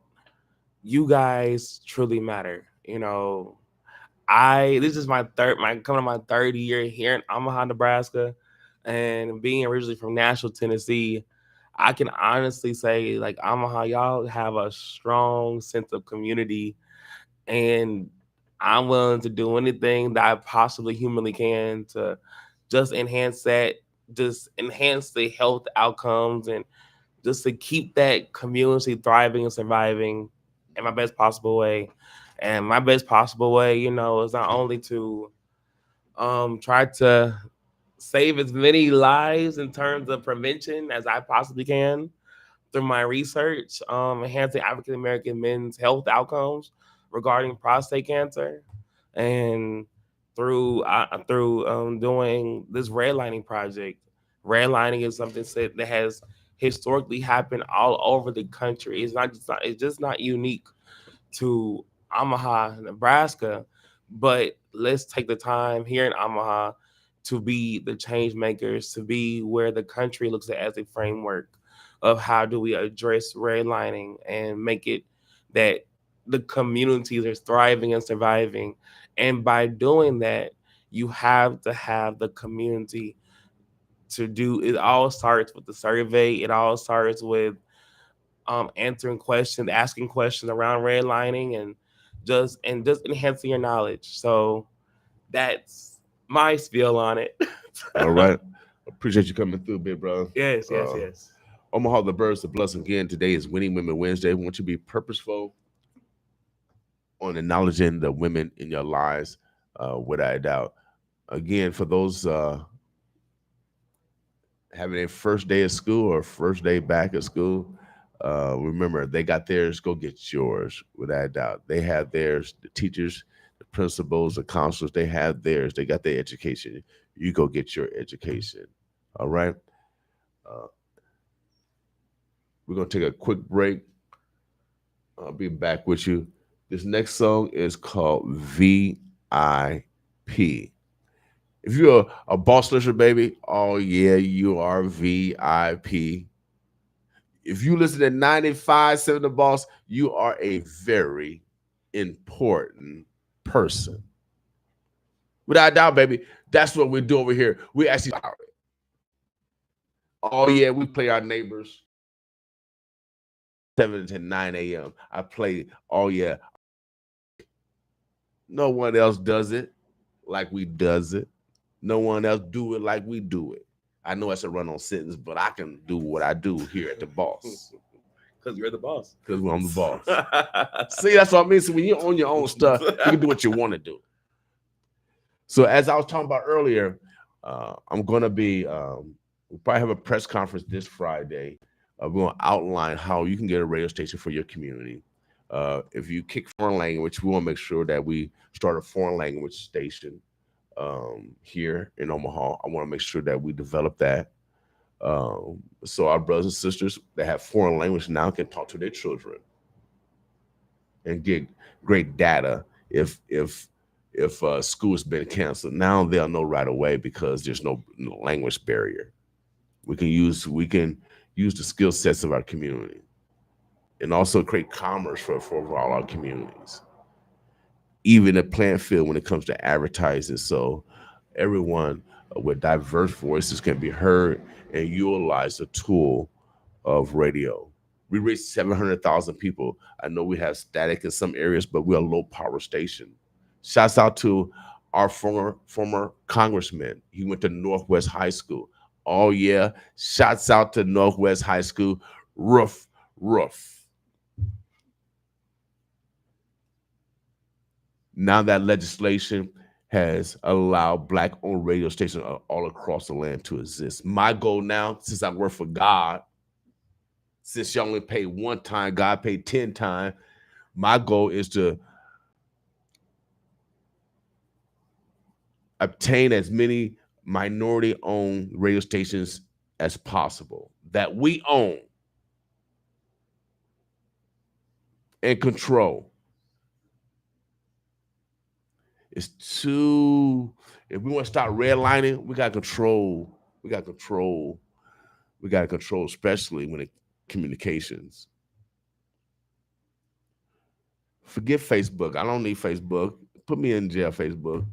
you guys truly matter. You know, this is coming to my third year here in Omaha, Nebraska, and being originally from Nashville, Tennessee, I can honestly say, like, Omaha, y'all have a strong sense of community, and I'm willing to do anything that I possibly humanly can to just enhance that, just enhance the health outcomes, and just to keep that community thriving and surviving in my best possible way. And my best possible way, you know, is not only to try to save as many lives in terms of prevention as I possibly can through my research, enhancing African American men's health outcomes regarding prostate cancer, and through doing this redlining project. Redlining is something that has historically happened all over the country. It's just not unique to Omaha, Nebraska, but let's take the time here in Omaha to be the change makers, to be where the country looks at as a framework of how do we address redlining and make it that the communities are thriving and surviving. And by doing that, you have to have the community to do it. All starts with the survey. It all starts with answering questions, asking questions around redlining, and just enhancing your knowledge. So that's my spiel on it. All right. Appreciate you coming through, big bro. Yes. Omaha, the Birds, the Bloods. Again, today is Winning Women Wednesday. We want you to be purposeful on acknowledging the women in your lives, without a doubt. Again, for those having a first day of school or first day back at school, remember, they got theirs, go get yours, without a doubt. They have theirs, the teachers, the principals, the counselors, they have theirs. They got their education. You go get your education. All right? We're going to take a quick break. I'll be back with you. This next song is called VIP. If you're a boss listener, baby, oh yeah, you are VIP. If you listen to 95.7 The Boss, you are a very important person. Without a doubt, baby, that's what we do over here. We actually, oh yeah, we play our neighbors 7 to 9 a.m. I play, oh yeah. No one else does it like we does it. No one else do it like we do it. I know that's a run-on sentence, but I can do what I do here at The Boss. Because you're the boss. Because I'm the boss. See, that's what I mean. So when you own your own stuff, you can do what you want to do. So as I was talking about earlier, I'm going to be, we'll probably have a press conference this Friday. We're going to outline how you can get a radio station for your community. If you kick foreign language, we want to make sure that we start a foreign language station here in Omaha. I want to make sure that we develop that. So our brothers and sisters that have foreign language now can talk to their children and get great data if school has been canceled. Now they'll know right away because there's no language barrier. We can use the skill sets of our community and also create commerce for all our communities. Even a plant field when it comes to advertising. So everyone with diverse voices can be heard and utilize the tool of radio. We reach 700,000 people. I know we have static in some areas, but we're a low power station. Shouts out to our former congressman. He went to Northwest High School. Oh yeah, shouts out to Northwest High School. Roof. Now that legislation has allowed Black-owned radio stations all across the land to exist. My goal now, since I work for God, since you only pay one time, God paid 10 times, my goal is to obtain as many minority-owned radio stations as possible that we own and control. It's too, if we want to start redlining, we got to control. We got to control, especially when it communications. Forget Facebook. I don't need Facebook. Put me in jail, Facebook.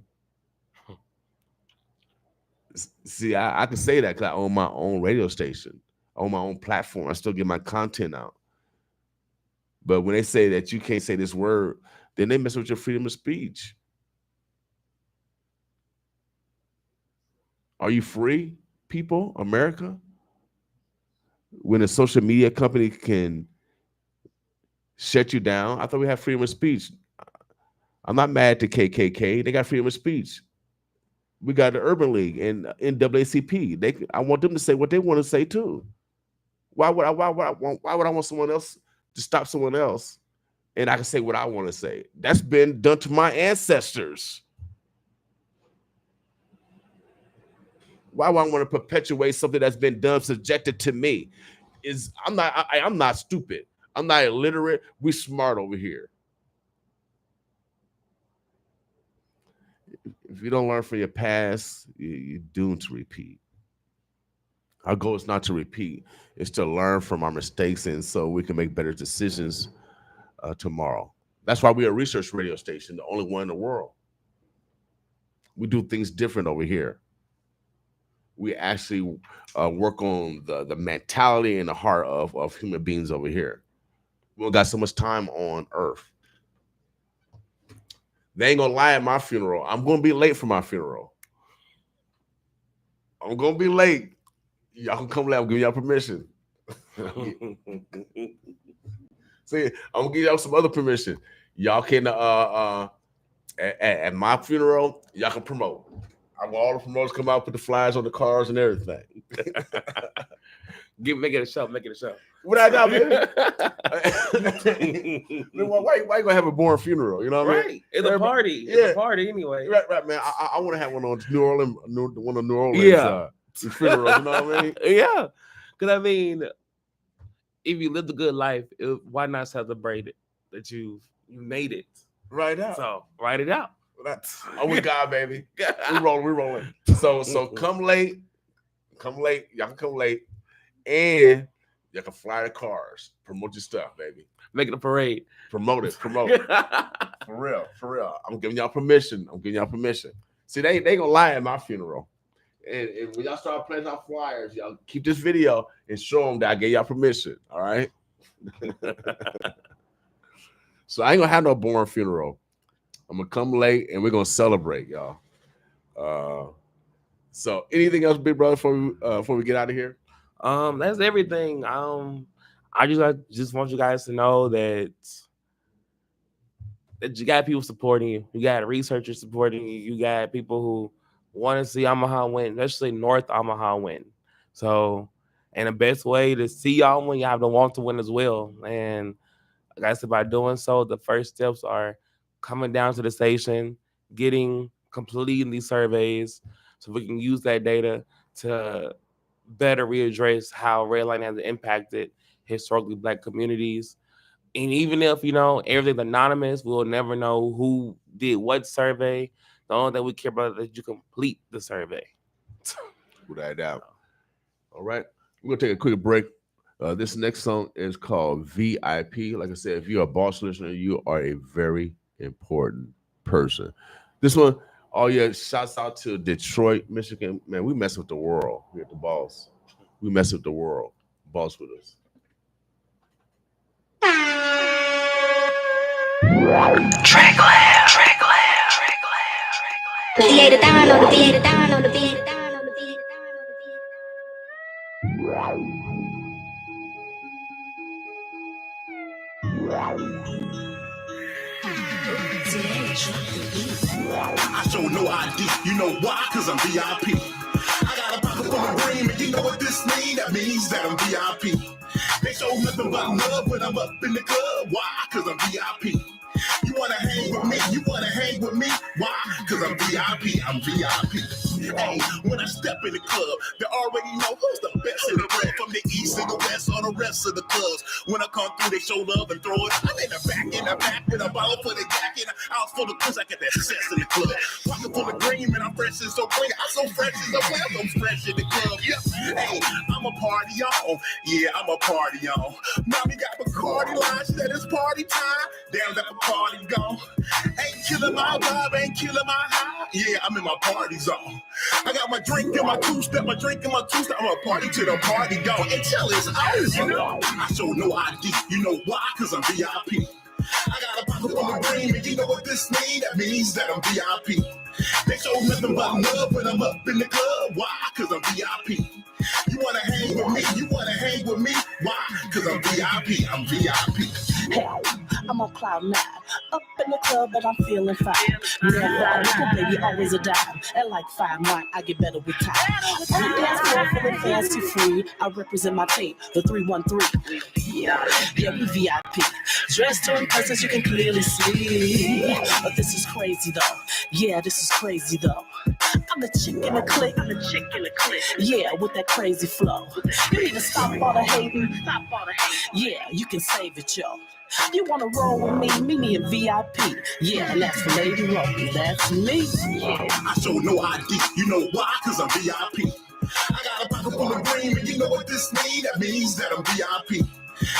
See, I can say that because I own my own radio station. I own my own platform. I still get my content out. But when they say that you can't say this word, then they mess with your freedom of speech. Are you free, people, America? When a social media company can shut you down, I thought we had freedom of speech. I'm not mad to KKK. They got freedom of speech. We got the Urban League and NAACP. I want them to say what they want to say too. Why would I want someone else to stop someone else, and I can say what I want to say? That's been done to my ancestors. Why would I want to perpetuate something that's been done, subjected to me? I'm not stupid. I'm not illiterate. We smart over here. If you don't learn from your past, you're doomed to repeat. Our goal is not to repeat. It's to learn from our mistakes, and so we can make better decisions tomorrow. That's why we're a research radio station, the only one in the world. We do things different over here. We actually work on the mentality and the heart of human beings over here. We don't got so much time on Earth. They ain't gonna lie at my funeral. I'm gonna be late for my funeral. I'm gonna be late. Y'all can come late. I'll give y'all permission. See, I'm gonna give y'all some other permission. Y'all can at my funeral, y'all can promote. I want all the promoters come out, put the flyers on the cars and everything. Make it a show. What I got, man? Why you gonna have a boring funeral? You know what I mean? It's a party. It's a party anyway. Right, man. I want to have one on New Orleans, funeral. You know what I mean? Yeah, because I mean, if you lived a good life, why not celebrate it that you made it? Right out. So write it out. I'm with God, baby. We rolling. So come late. Y'all can come late, and y'all can fly the cars. Promote your stuff, baby. Make it a parade. Promote it. For real. I'm giving y'all permission. See, they gonna lie at my funeral. And when y'all start playing out flyers, y'all keep this video and show them that I gave y'all permission. All right. So I ain't gonna have no boring funeral. I'm gonna come late and we're gonna celebrate, y'all. So anything else, big brother, before we get out of here? That's everything. I just want you guys to know that you got people supporting you. You got researchers supporting you. You got people who want to see Omaha win, especially North Omaha win. So, and the best way to see y'all win, you have to want to win as well. And like I said, by doing so, the first steps are coming down to the station, completing these surveys, so we can use that data to better readdress how redlining has impacted historically Black communities. And even if, everything's anonymous, we'll never know who did what survey. The only thing we care about is that you complete the survey. Without a doubt. All right. We're going to take a quick break. This next song is called VIP. Like I said, if you're a boss listener, you are a very important person. This one, shouts out to Detroit, Michigan. Man, we mess with the world. We're at the boss. We mess with the world. Boss with us. Lay it down on the beat, down on the beat, down on the beat. I show no ID, you know why? Cause I'm VIP. I got a pocket full of green, and you know what this means? That means that I'm VIP. They show nothing but love when I'm up in the club. Why? Cause I'm VIP. You wanna hang with me? You wanna hang with me? Why? Cause I'm VIP. I'm VIP. Hey, when I step in the club, they already know who's the best in the red. From the east to the west, all the rest of the clubs. When I come through, they show love and throw it. I'm in the back with a bottle full of yak and a house full of cuz I get that sense in the club. Pocket full of green, and I'm fresh and so clean. I'm so fresh and so clean. I'm so fresh in the club. Yeah. Hey, I'm a party on. Yeah, I'm a party on. Mommy got Bacardi lines, that is party time. Damn, that Bacardi gone. Ain't killing my vibe, ain't killing my high. Yeah, I'm in my party zone. I got my drink and my two-step, I'm a party to the party gone. Until it's over. I show no ID, you know why? Cause I'm VIP. I got a pocket full of green, and you know what this means? That means that I'm VIP. They show nothing but love when I'm up in the club. Why? Cause I'm VIP. You wanna hang with me? You wanna hang with me? Why? Cause I'm VIP. I'm VIP. Hey, I'm on cloud 9, up in the club, but I'm feeling fine. Never a nickel, baby, always a dime. And like fine wine, I get better with time. On the dance floor, feeling fancy free. I represent my team, the 313. Yeah, we VIP. Dressed to impress as you can clearly see. But this is crazy though. Yeah, this is crazy though. I'm the chick in the clique. Yeah, with that crazy flow. You need to stop all the hating. Yeah, you can save it, yo. You wanna roll with me? Meet me in VIP. Yeah, and that's Lady Roby. That's me. Yeah. I show no ID. You know why? Cause I'm VIP. I got a pocket full of green, and you know what this means? That means that I'm VIP.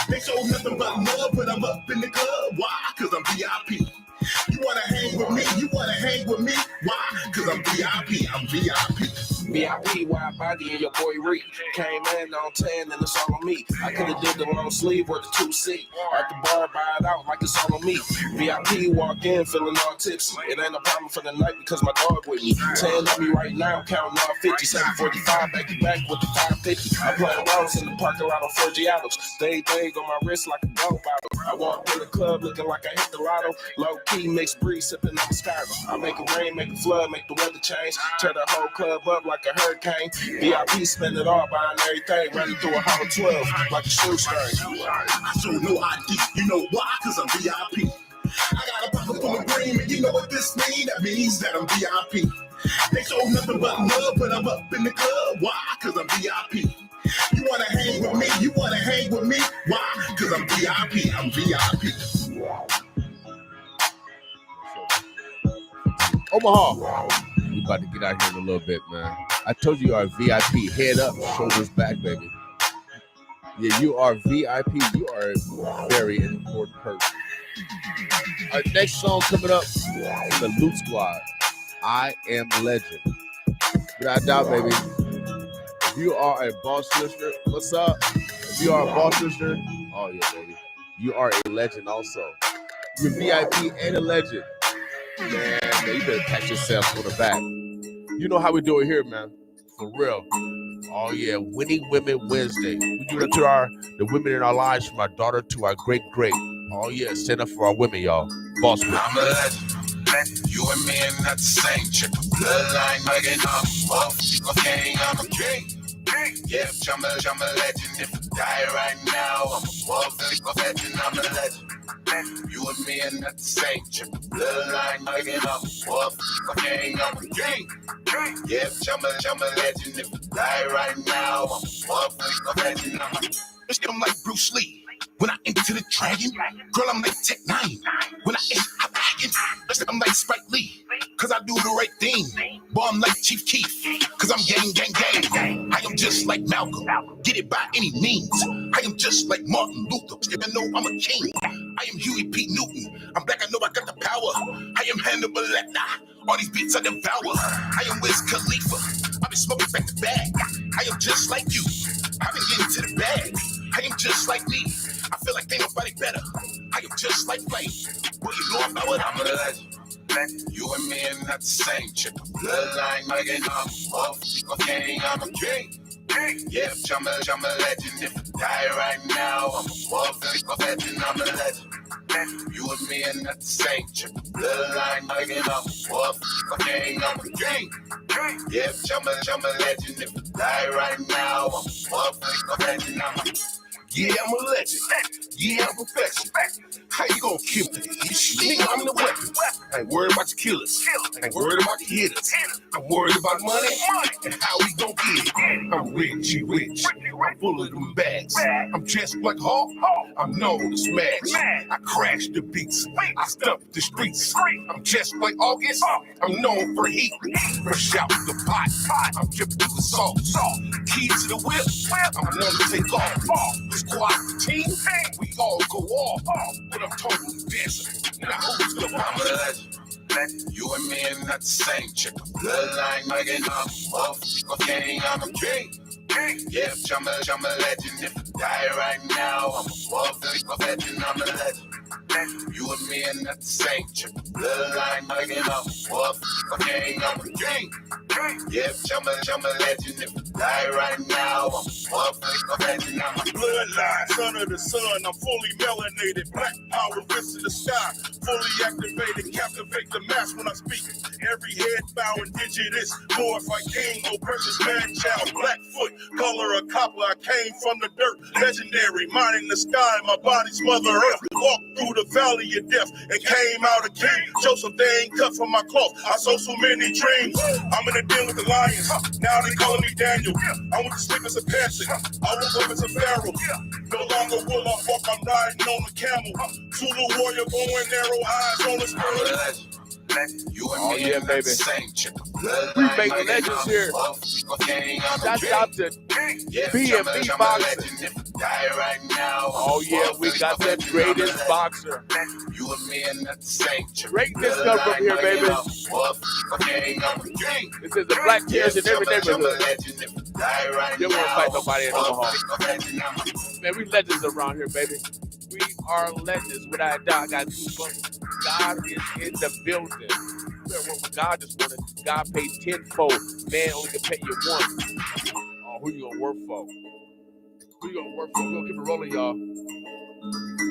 They show nothing but love when I'm up in the club. Why? Cause I'm VIP. You wanna hang with me? You wanna hang with me? Why? Cause I'm VIP. I'm VIP. VIP, wide body, and your boy Reed came in on 10 and it's all on me. I could've did the long sleeve or the 2C. At the bar, buy it out like it's all on me. VIP, walk in feeling all tipsy. It ain't a problem for the night because my dog with me. 10 on me right now, counting all 50. 745 back to back with the 550. I play around in the parking lot on Forgiatos. They on my wrist like a gold bottle. I walk in the club looking like I hit the lotto. Low key, mixed breeze, sipping on the Skyrim. I make it rain, make it flood, make the weather change. Tear the whole club up like a hurricane. VIP, spend it all, buying everything. Running through a hollow 12 like a shoestring. I show no ID, you know why? Cause I'm VIP. I got a pocket full of green, and you know what this means? That means that I'm VIP. They show nothing but love when I'm up in the club. Why? Cause I'm VIP. You wanna hang with me? You wanna hang with me? Why? Cause I'm VIP. I'm VIP. Omaha. We about to get out here in a little bit, man. I told you are VIP. Head up, shoulders back, baby. Yeah, you are VIP. You are a very important person. Our next song coming up is the Loot Squad. I Am Legend. Without doubt, baby. If you are a boss listener, what's up? If you are a boss listener, oh yeah, baby. You are a legend also. You're VIP and a legend. Man, you better pat yourself on the back. You know how we do it here, man. For real. Oh yeah, Winning Women Wednesday. We do that to the women in our lives, from our daughter to our great. Oh yeah, stand up for our women, y'all. Boss women. I'm a legend. You and me are not the same. Check the bloodline, making up. Okay, I'm a king. Yeah, I'm a legend. If I die right now, I'm a legend. I'm a legend. You and me are not the same. Check the bloodline, making up. Okay, I'm a king. Yeah, I'm a legend. If I die right now, I'm a legend. I'm like Bruce Lee. When I enter the dragon, girl, I'm like Tech 9. When I enter, I'm lagging. I'm like Spike Lee, cause I do the right thing. Boy, I'm like Chief Keef, cause I'm gang. I am just like Malcolm, get it by any means. I am just like Martin Luther, I know I'm a king. I am Huey P. Newton, I'm black, I know I got the power. I am Hannibal Lecter, all these beats I devour. I am Wiz Khalifa, I've been smoking back to back. I am just like you, I've been getting to the bag. I am just like me. I feel like ain't nobody better. I am just like Flame. What you know about what I'm a legend. You and me are not the same chick. Bloodline mugging up. Okay, I'm a king. Yeah, I'm a legend. If I die right now, I'm a legend. I'm a legend. You and me are not the same chick. Bloodline mugging up. Okay, I'm a king. Yeah, I'm a legend. If I die right now, I'm a legend. Yeah, I'm a legend. Yeah, I'm perfection. How you gonna kill me? Nigga, I'm the weapon. I ain't worried about your killers. I ain't worried about your hitters. I'm worried about money and how we gon' get it. I'm rich. I'm full of them bags. I'm dressed like Hawk. I'm known to smash. I crash the beats. I stump the streets. I'm just like August. I'm known for heat. Fresh out the pot. I'm dripping with salt. Key to the whip. I'm known to take off. The squad, the team, we all go off. But I'm totally dancing. Now who's the legend? You and me are not the same chick. Bloodline mugging up. Okay, I'm a king. Yeah, I'm a legend. If I die right now, I'm a legend. I'm a legend. You and me are not the same chick. Bloodline mugging up. Okay, I'm a king. Yeah, I'm a legend. If I die right now, I'm a legend. I'm a bloodline, son of the sun. I'm fully melanated. Black power fist in the sky. Fully activated, captivate the mass when I speak. Every head bowing digit is glorified king. No precious man child. Blackfoot, color of copper. I came from the dirt. Legendary, mining the sky. My body's mother earth. Walked through the valley of death and came out a king. Joseph, they ain't cut from my cloth. I saw so many dreams. I'm in a deal with the lions. Now they calling me Daniel. I went to sleep as a peasant. I woke up as a pharaoh. No longer will I walk. I'm riding on a camel. Zulu warrior, bow and arrow, eyes on the spirit. You and me are baby. Same chick. We make legends here. Shout out to B&B Boxing. Oh yeah, we got that greatest boxer. You and me are not the same chick. Greatness come from here, baby. This is the black tears in every neighborhood. You don't want to fight nobody in Omaha. Man, we legends around here, baby. We are legends. Without a doubt, I got goosebumps. God is in the building. You better work with God this morning. God paid tenfold. Man only can pay you once. Oh, who you gonna work for? Who you gonna work for? We're gonna keep it rolling, y'all.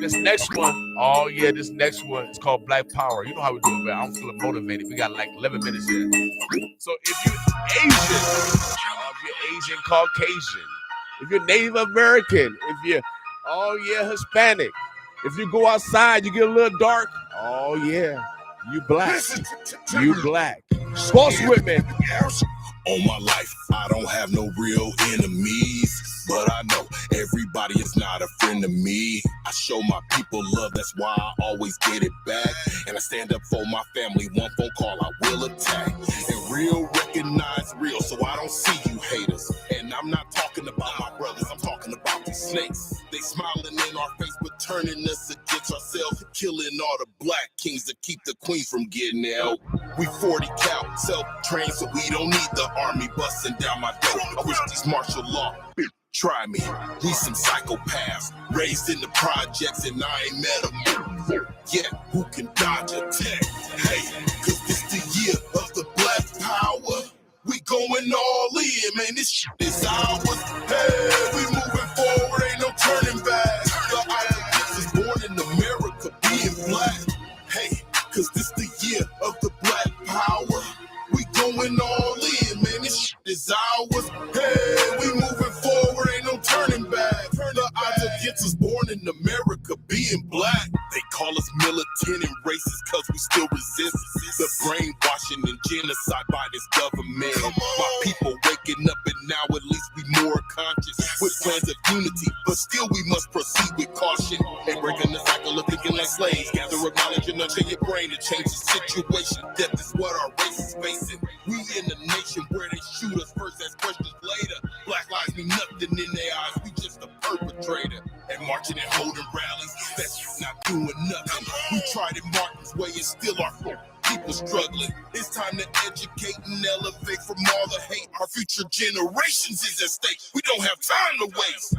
This next one, oh yeah, this next one is called Black Power. You know how we do it, man. I'm feeling motivated. We got like 11 minutes here. So if you're Asian, Caucasian, if you're Native American, if you're, oh yeah, Hispanic, if you go outside, you get a little dark, oh yeah, you black. You black. Sports with me. All my life, I don't have no real enemies, but I know everybody is not a friend to me. I show my people love, that's why I always get it back. And I stand up for my family, one phone call, I will attack. And real recognize real, so I don't see you haters. And I'm not talking about my brothers, I'm talking about these snakes. They smiling in our face, but turning us against ourselves, killing all the black kings to keep the queens from getting out. We 40 cal, self-trained, so we don't need the army busting down my door. I wish these martial law try me. We some psychopaths, raised in the projects, and I ain't met them. Yeah, who can dodge a tech? Hey, cause this the year of the black power. We going all in, man, this shit is ours. Hey, we moving forward, ain't no turning back. The Islanders is born in America, being black. Hey, cause this the year of the black power. We going all in, man, this shit is ours. Hey, we moving forward, ain't no turning back. The odds against us born in America, being black. They call us militant and racist cause we still resist the brainwashing and genocide by this government. My people waking up and now at least we more conscious with plans of unity, but still we must proceed with caution and breaking the cycle of thinking like slaves. Gather up knowledge and nurture your brain to change the situation. Death is what our race is facing. We in a nation where they shoot us first, ask questions later. Black lives mean nothing in their eyes, we just a perpetrator. And marching and holding rallies, that's not doing nothing. We tried it Martin's way and still our fault. People the struggling. It's time to educate and elevate from all the hate. Our future generations is at stake. We don't have time to waste.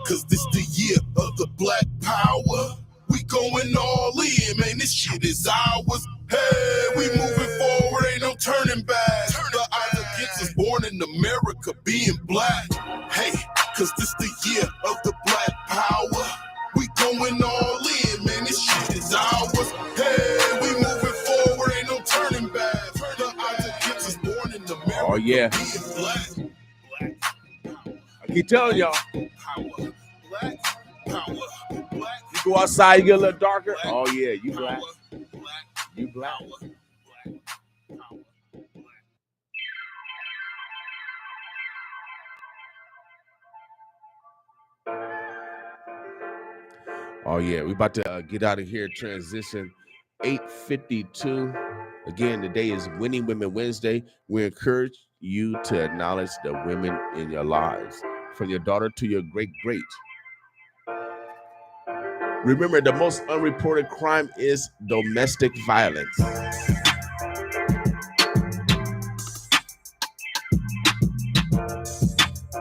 Cause this the year of the Black Power. We going all in, man, this shit is ours. Hey, we moving forward, ain't no turning back. The odds against us born in America being black. Hey, cause this the year of the Black Power. We going all in, man, this shit is ours. Hey, we moving forward, ain't no turning back. The odds against us born in America Oh, yeah. being black. I keep telling y'all. Power, black power, black. You go outside, you get a little darker. Oh, yeah, you black. You black. Oh, yeah, we about to get out of here. Transition 8:52. Again, today is Winning Women Wednesday. We encourage you to acknowledge the women in your lives, from your daughter to your great-great. Remember, the most unreported crime is domestic violence.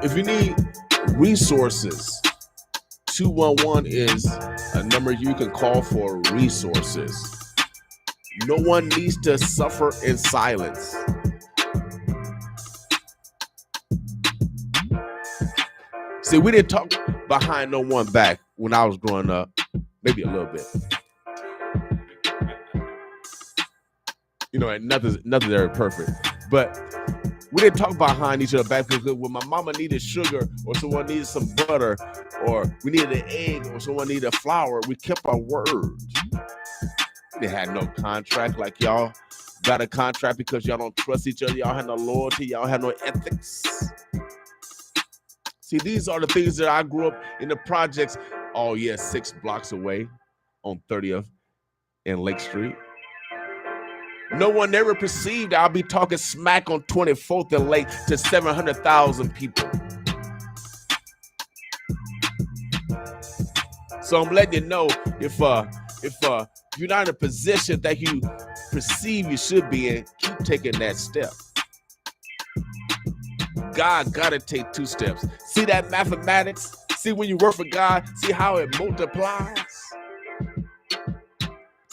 If you need resources, 211 is a number you can call for resources. No one needs to suffer in silence. See, we didn't talk behind no one back when I was growing up. Maybe a little bit. You know, nothing's ever perfect. But we didn't talk behind each other back because when my mama needed sugar or someone needed some butter or we needed an egg or someone needed flour, we kept our word. They had no contract like y'all got a contract because y'all don't trust each other. Y'all had no loyalty. Y'all had no ethics. See, these are the things that I grew up in the projects. Oh, yeah, 6 blocks away on 30th and Lake Street. No one ever perceived I'll be talking smack on 24th and Lake to 700,000 people. So I'm letting you know if you're not in a position that you perceive you should be in, keep taking that step. God gotta take 2 steps. See that mathematics? See when you work for God, see how it multiplies?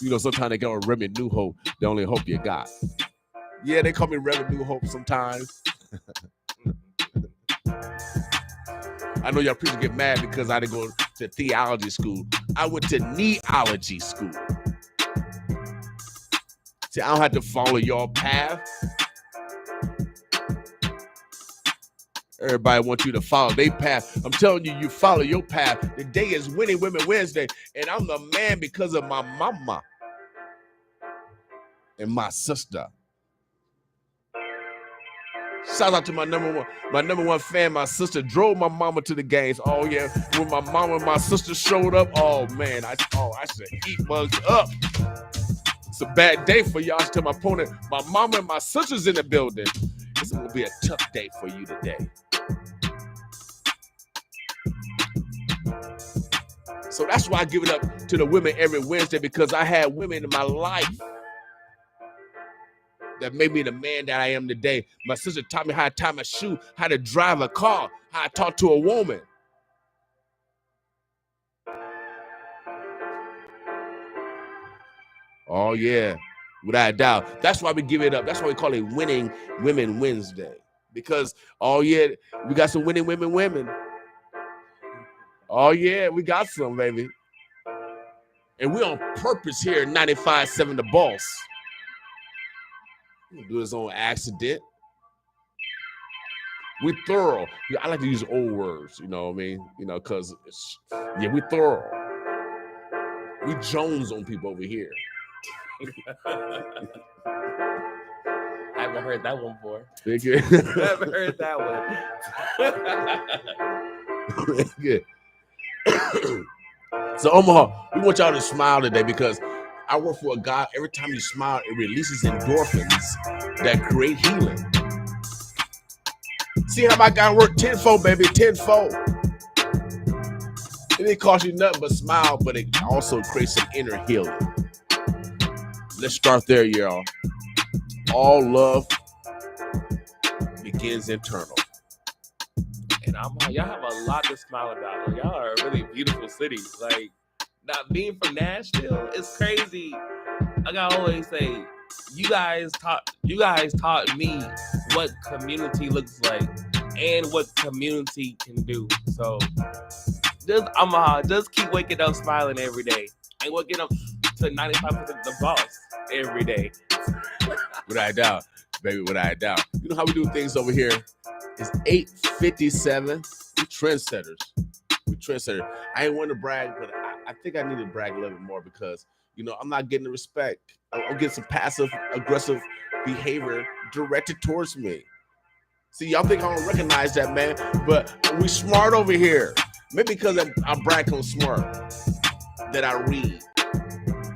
You know, sometimes they go Reverend New Hope, the only hope you got. Yeah, they call me Reverend New Hope sometimes. I know y'all preachers get mad because I didn't go to theology school. I went to neology school. See, I don't have to follow your path. Everybody wants you to follow their path. I'm telling you, you follow your path. The day is Winning Women Wednesday, and I'm the man because of my mama and my sister. Shout out to my number one fan. My sister drove my mama to the games. Oh yeah, when my mama and my sister showed up, oh man, I said eat bugs up. It's a bad day for y'all. I tell my opponent, my mama and my sister's in the building. It's gonna be a tough day for you today. So that's why I give it up to the women every Wednesday, because I had women in my life that made me the man that I am today. My sister taught me how to tie my shoe, how to drive a car, how to talk to a woman. Oh yeah, without a doubt. That's why we give it up. That's why we call it Winning Women Wednesday. Because, oh yeah, we got some winning women. Oh yeah, we got some, baby. And we on purpose here at 95.7 The Boss. We don't do this on accident. We thorough. I like to use old words, you know what I mean? You know, because, yeah, we thorough. We Jones on people over here. I haven't heard that one before. Thank you. I haven't heard that one. Good. So Omaha, we want y'all to smile today because I work for a God. Every time you smile, it releases endorphins that create healing. See how my guy worked tenfold, baby, tenfold. It didn't cost you nothing but smile, but it also creates some inner healing. Let's start there, y'all. All love begins internal. And y'all have a lot to smile about. Y'all are a really beautiful city. Like, not being from Nashville, it's crazy. Like I always say, you guys taught me what community looks like and what community can do. So just keep waking up smiling every day and waking up to 95% the boss every day. Without a doubt, baby, without a doubt. You know how we do things over here? It's 8:57. We trendsetters. I ain't want to brag, but I think I need to brag a little bit more because, you know, I'm not getting the respect. I'm getting some passive aggressive behavior directed towards me. See, y'all think I don't recognize that, man, but we smart over here. Maybe because I brag on smart, that I read,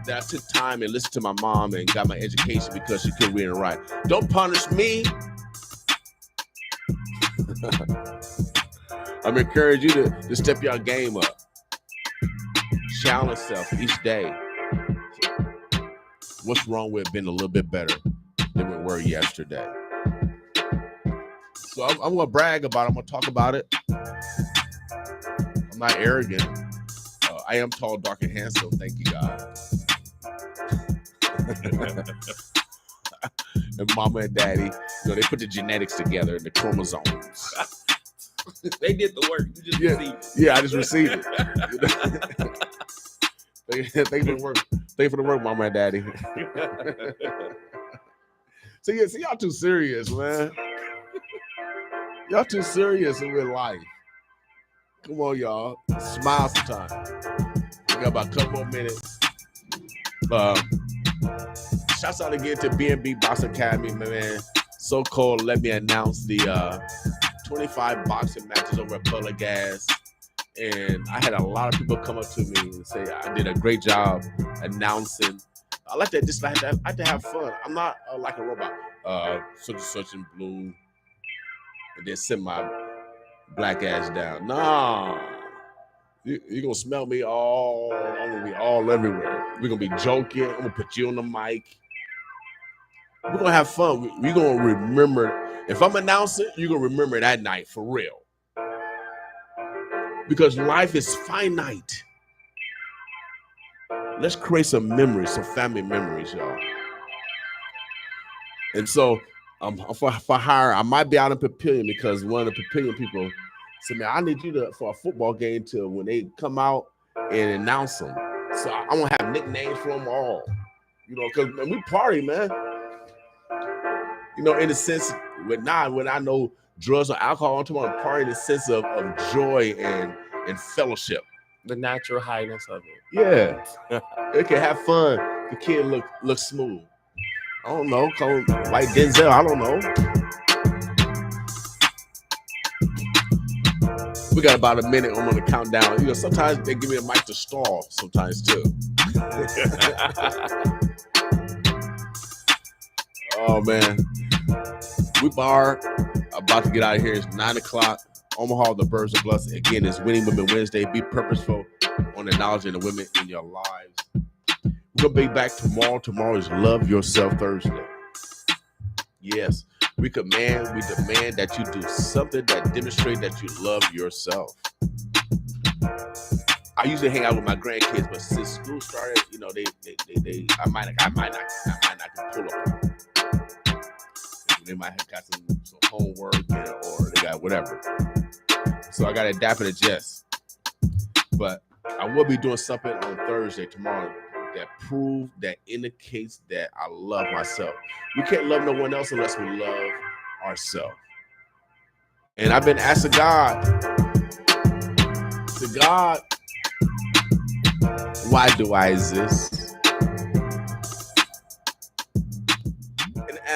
that I took time and listened to my mom and got my education because she couldn't read and write. Don't punish me. I'm encouraging you to step your game up. Challenge yourself each day. What's wrong with being a little bit better than we were yesterday? So I'm going to brag about it. I'm going to talk about it. I'm not arrogant. I am tall, dark, and handsome. Thank you, God. And mama and daddy, you know, they put the genetics together and the chromosomes. They did the work. You just received it. Yeah, I just received it. Thank you for the work, mama and daddy. See, y'all too serious, man. Y'all too serious in real life. Come on, y'all. Smile sometime. We got about a couple more minutes. Shouts out again to B&B Box Academy, man. So cold. Let me announce the 25 boxing matches over at Butler Gas. And I had a lot of people come up to me and say I did a great job announcing. I like that. Just like that. I like to have fun. I'm not like a robot. Such and such in blue, and then send my black ass down. Nah, you're gonna smell me all. I'm gonna be all everywhere. We're gonna be joking. I'm gonna put you on the mic. We're gonna have fun. We're gonna remember. If I'm announcing, you're gonna remember that night for real. Because life is finite. Let's create some memories, some family memories, y'all. And so, for hire, I might be out in Papillion because one of the Papillion people said, "Man, I need you for a football game to when they come out and announce them." So I want to have nicknames for them all, you know, because we party, man. You know, in the sense when I know drugs or alcohol, I'm talking about party in the sense of joy and fellowship. The natural highness of it. Yeah. It can have fun. The kid look smooth. I don't know. Call like Denzel. I don't know. We got about a minute. I'm gonna count down. You know, sometimes they give me a mic to stall. Sometimes too. Oh man, we are about to get out of here. It's 9:00. Omaha, the Birds of Blessing. Again, it's Winning Women Wednesday. Be purposeful on acknowledging the women in your lives. We're gonna be back tomorrow. Tomorrow is Love Yourself Thursday. Yes, we demand that you do something that demonstrates that you love yourself. I usually hang out with my grandkids, but since school started, you know, they I might not can pull up. They might have got some homework, you know, or they got whatever. So I got to adapt and adjust. But I will be doing something on Thursday, tomorrow, that indicates that I love myself. We can't love no one else unless we love ourselves. And I've been asking God, why do I exist?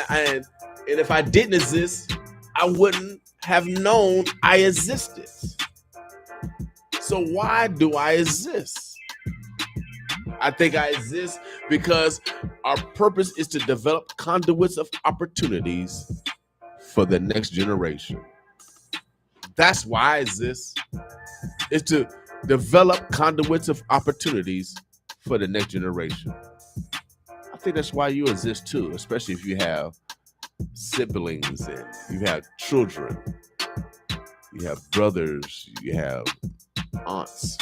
And if I didn't exist, I wouldn't have known I existed. So why do I exist? I think I exist because our purpose is to develop conduits of opportunities for the next generation. That's why I exist. Is to develop conduits of opportunities for the next generation. I think that's why you exist too, especially if you have siblings and you have children, you have brothers, you have aunts,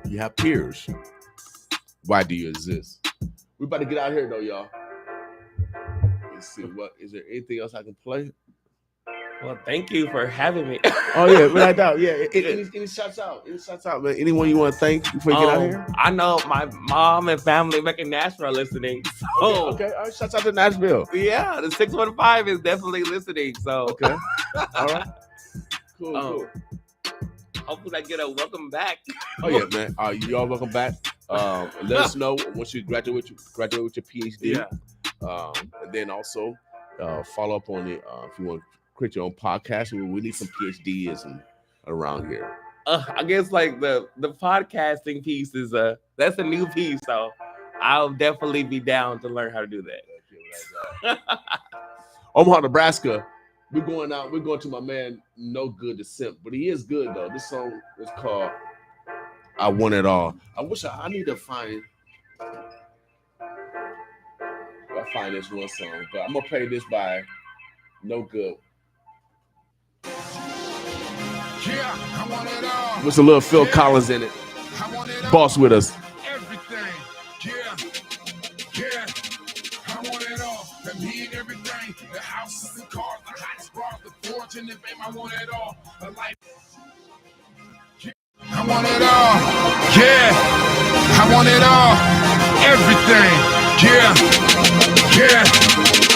you have peers. Why do you exist? We're about to get out here though, y'all. Let's see, what is there anything else I can play? Well, thank you for having me. Oh yeah, without doubt. Yeah. Any shouts out? Any shouts out, man? Anyone you want to thank before you get out here? I know my mom and family back in Nashville are listening. So Okay. All right. Shouts out to Nashville. yeah, the 615 is definitely listening. So Okay. All right. Cool. hopefully I get a welcome back. Oh yeah, man. You all welcome back. Let us know once you graduate with your PhD. Yeah. And then also follow up on it if you want to create your own podcast. We need some PhDs around here. I guess like the podcasting piece is that's a new piece, so I'll definitely be down to learn how to do that. Omaha, Nebraska. We're going to my man No Good to Simp, but he is good though. This song is called I Want It All. I need to find this one song, but I'm gonna play this by No Good. Yeah, I want it all. With a little Phil Collins in it. I want it all. Boss with us. Everything. Yeah. I want it all. The me and everything. The houses and cars, the hottest bars, the fortune, and fame. I want it all. A life. I want it all. Yeah. I want it all. Everything. Yeah.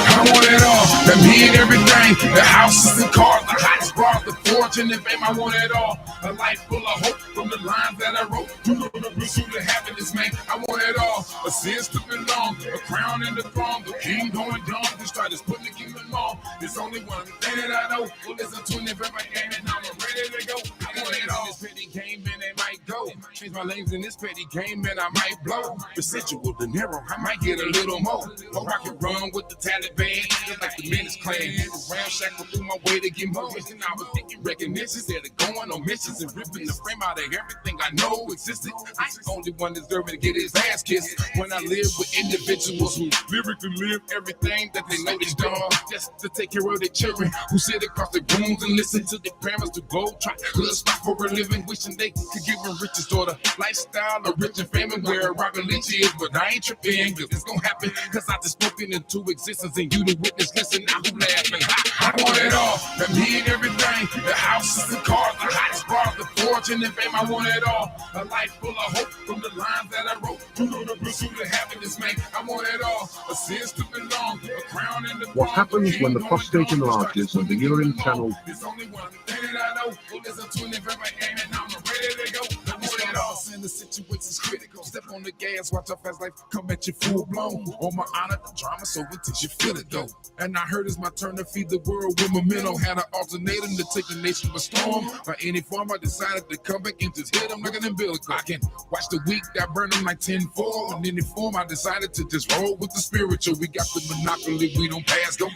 I want it all. The me and everything. The houses and cars, the hottest bars, the fortune, and fame. I want it all. A life full of hope from the lines that I wrote. To the pursuit of happiness, man. I want it all. A sense to belong. A crown in the throne. The king going dumb. Just try to put the kingdom on. There's only one thing that I know. It's a 25 game and I'm ready to go. I want it all. This petty game and they might go. Change my lanes in this petty game and I might blow. Residual dinero, I might get a little more. Or I can run with the Taliban. Just like the Menace Clan. Ramshackle through my way to get more. And I was thinking recognition. Instead of going on missions and ripping the frame out of everything I know existed. I ain't the only one deserving to get his ass kissed. When I live with individuals who lyrically live everything that they know they done. Just to take care of their children who sit across the rooms and listen to their parents to go try to stop for a living. Wishing they could give a richest daughter lifestyle of rich and famous where Robert Lynch is. But I ain't tripping cause it's gonna happen. Cause I just spoken into existence and you the witness. Listen, now who laughing? I want it all. The me and everything. The houses and cars, the hottest bars, the fortune and fame. I want it all. A life full of hope from the lines that I wrote. To the pursuit of happiness, man. I want it all. A sense to belong. A crown in the What happens when the prostate enlarges and the urine channel? There's only one thing that I know. There's a 25 game and I'm ready to go. I want it all. And the situation's critical. Step on the gas, watch out fast life come at you full blown. On my honor, the drama's so intense you feel it though. And I heard it's my turn to feed the world with momentum. Had an alternatum to take the nation by storm. By any form, I decided to come back and just hit them like an umbilical. I can watch the week that burn them like 10-4. In any form, I decided to just roll with the spiritual. We got the monopoly, we don't pass go.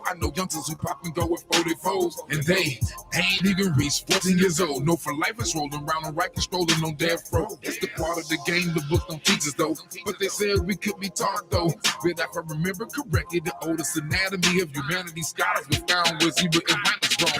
I know youngsters who pop and go with 44s. And they ain't even reached 14 years old. No for life is rolling around on right strolling on death row. It's the part of the game the book don't teach us though. But they said we could be taught though. But if I remember correctly, the oldest anatomy of humanity scholars we found was Hebrew and Latin's wrong.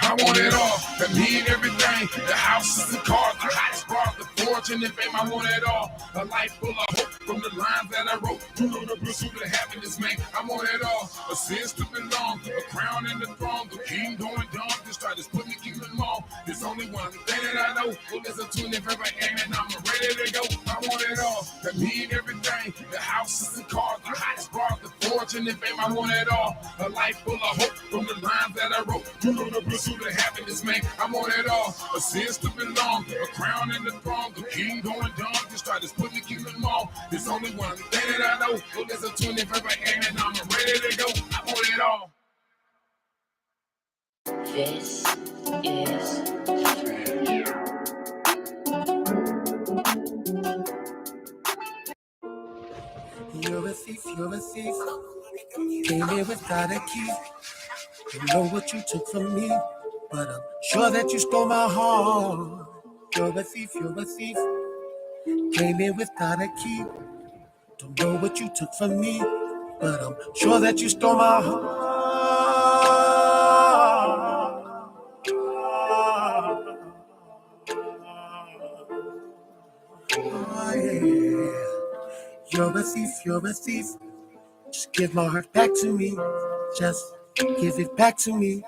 I want it all. That mean everything. The houses and cars, the hottest bars, the fortune and fame. I want it all. A life full of hope from the lines that I wrote. To the pursuit of happiness, man. I want it all. A sense to belong. A crown in the throne. The king going dumb. Just try to put me kingdom on. There's only one thing that I know. There's a 25 game and I'm ready to go. I want it all. That mean everything. The houses and cars, the hottest bars, the fortune and fame. I want it all. A life full of hope from the lines that I wrote. To the pursuit of happiness, man. I want it all. A sense to belong. A crown in the throne. The king going dumb. Just try to put me kingdom on. There's only one thing that I know. There's a 25 game and I'm ready to go. I want it all. This is Fresh. You're a thief, you're a thief. Came here without a key. You know what you took from me, but I'm sure that you stole my heart. You're a thief, you're a thief. Came here without a key. Don't know what you took from me, but I'm sure that you stole my heart. Oh, yeah. You're a thief, you're a thief. Just give my heart back to me. Just give it back to me.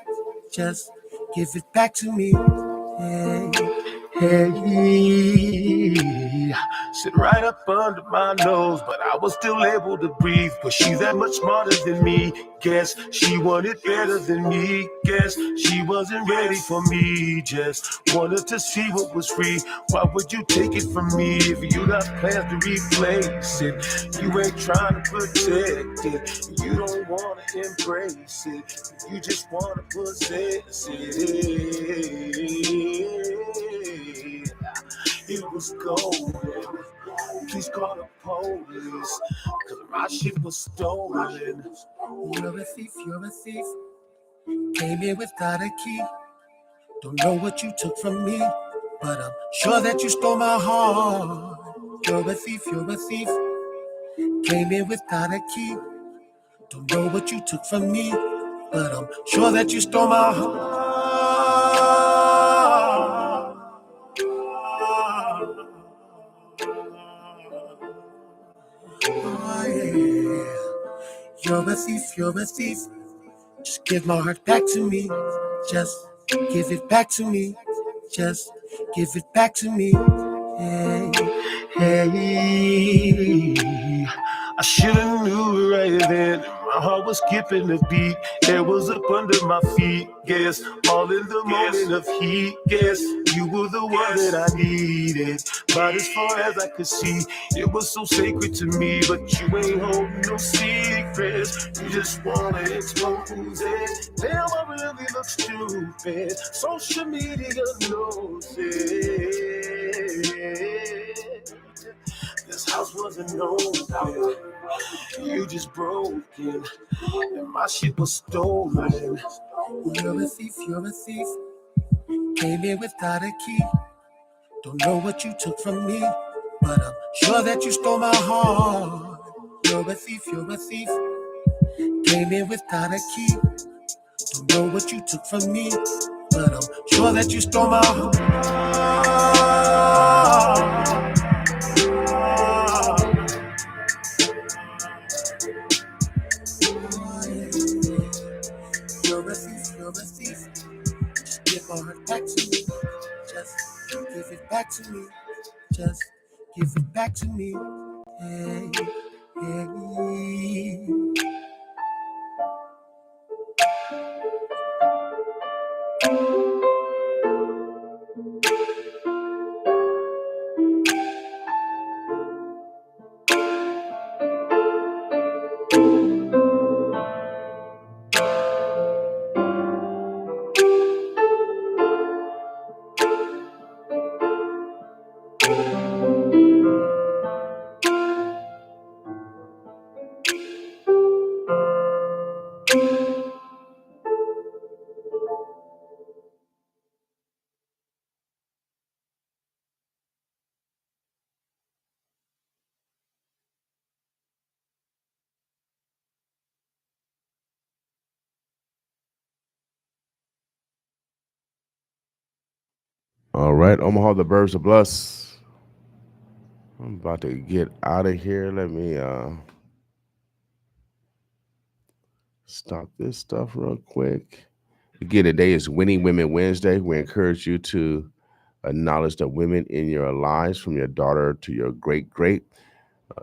Just give it back to me. Hey, hey. Sit right up under my nose, but I was still able to breathe. But she's that much smarter than me. Guess she wanted better than me. Guess she wasn't ready for me. Just wanted to see what was free. Why would you take it from me if you got plans to replace it? You ain't trying to protect it. You don't want to embrace it. You just want to possess it. It was golden. Please call the police, cause my shit was stolen. You're a thief, you're a thief. Came in without a key. Don't know what you took from me, but I'm sure that you stole my heart. You're a thief, you're a thief. Came in without a key. Don't know what you took from me, but I'm sure that you stole my heart. Oh, yeah. You're a thief, you're a thief. Just give my heart back to me. Just give it back to me. Just give it back to me. Hey, Hey, I should've knew right then. My heart was skipping a beat. There was up under my feet. Guess all in the moment of heat. Guess you were the one that I needed. But as far as I could see, it was so sacred to me. But you ain't holding no secrets. You just wanna expose it. Damn, I really look stupid. Social media knows it. This house wasn't open. You just broke it. And my shit was stolen. You're a thief, you're a thief. Came in without a key. Don't know what you took from me, but I'm sure that you stole my heart. You're a thief, you're a thief. Came in without a key. Don't know what you took from me, but I'm sure that you stole my heart. You're a thief, you're a thief. Just give my heart back to me. Just give it back to me. Just give it back to me. Hey, hey. All right, Omaha, the Birds of Bless. I'm about to get out of here. Let me stop this stuff real quick. Again, today is Winning Women Wednesday. We encourage you to acknowledge the women in your lives, from your daughter to your great-great.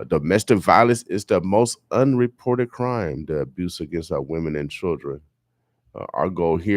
Domestic violence is the most unreported crime, the abuse against our women and children. Our goal here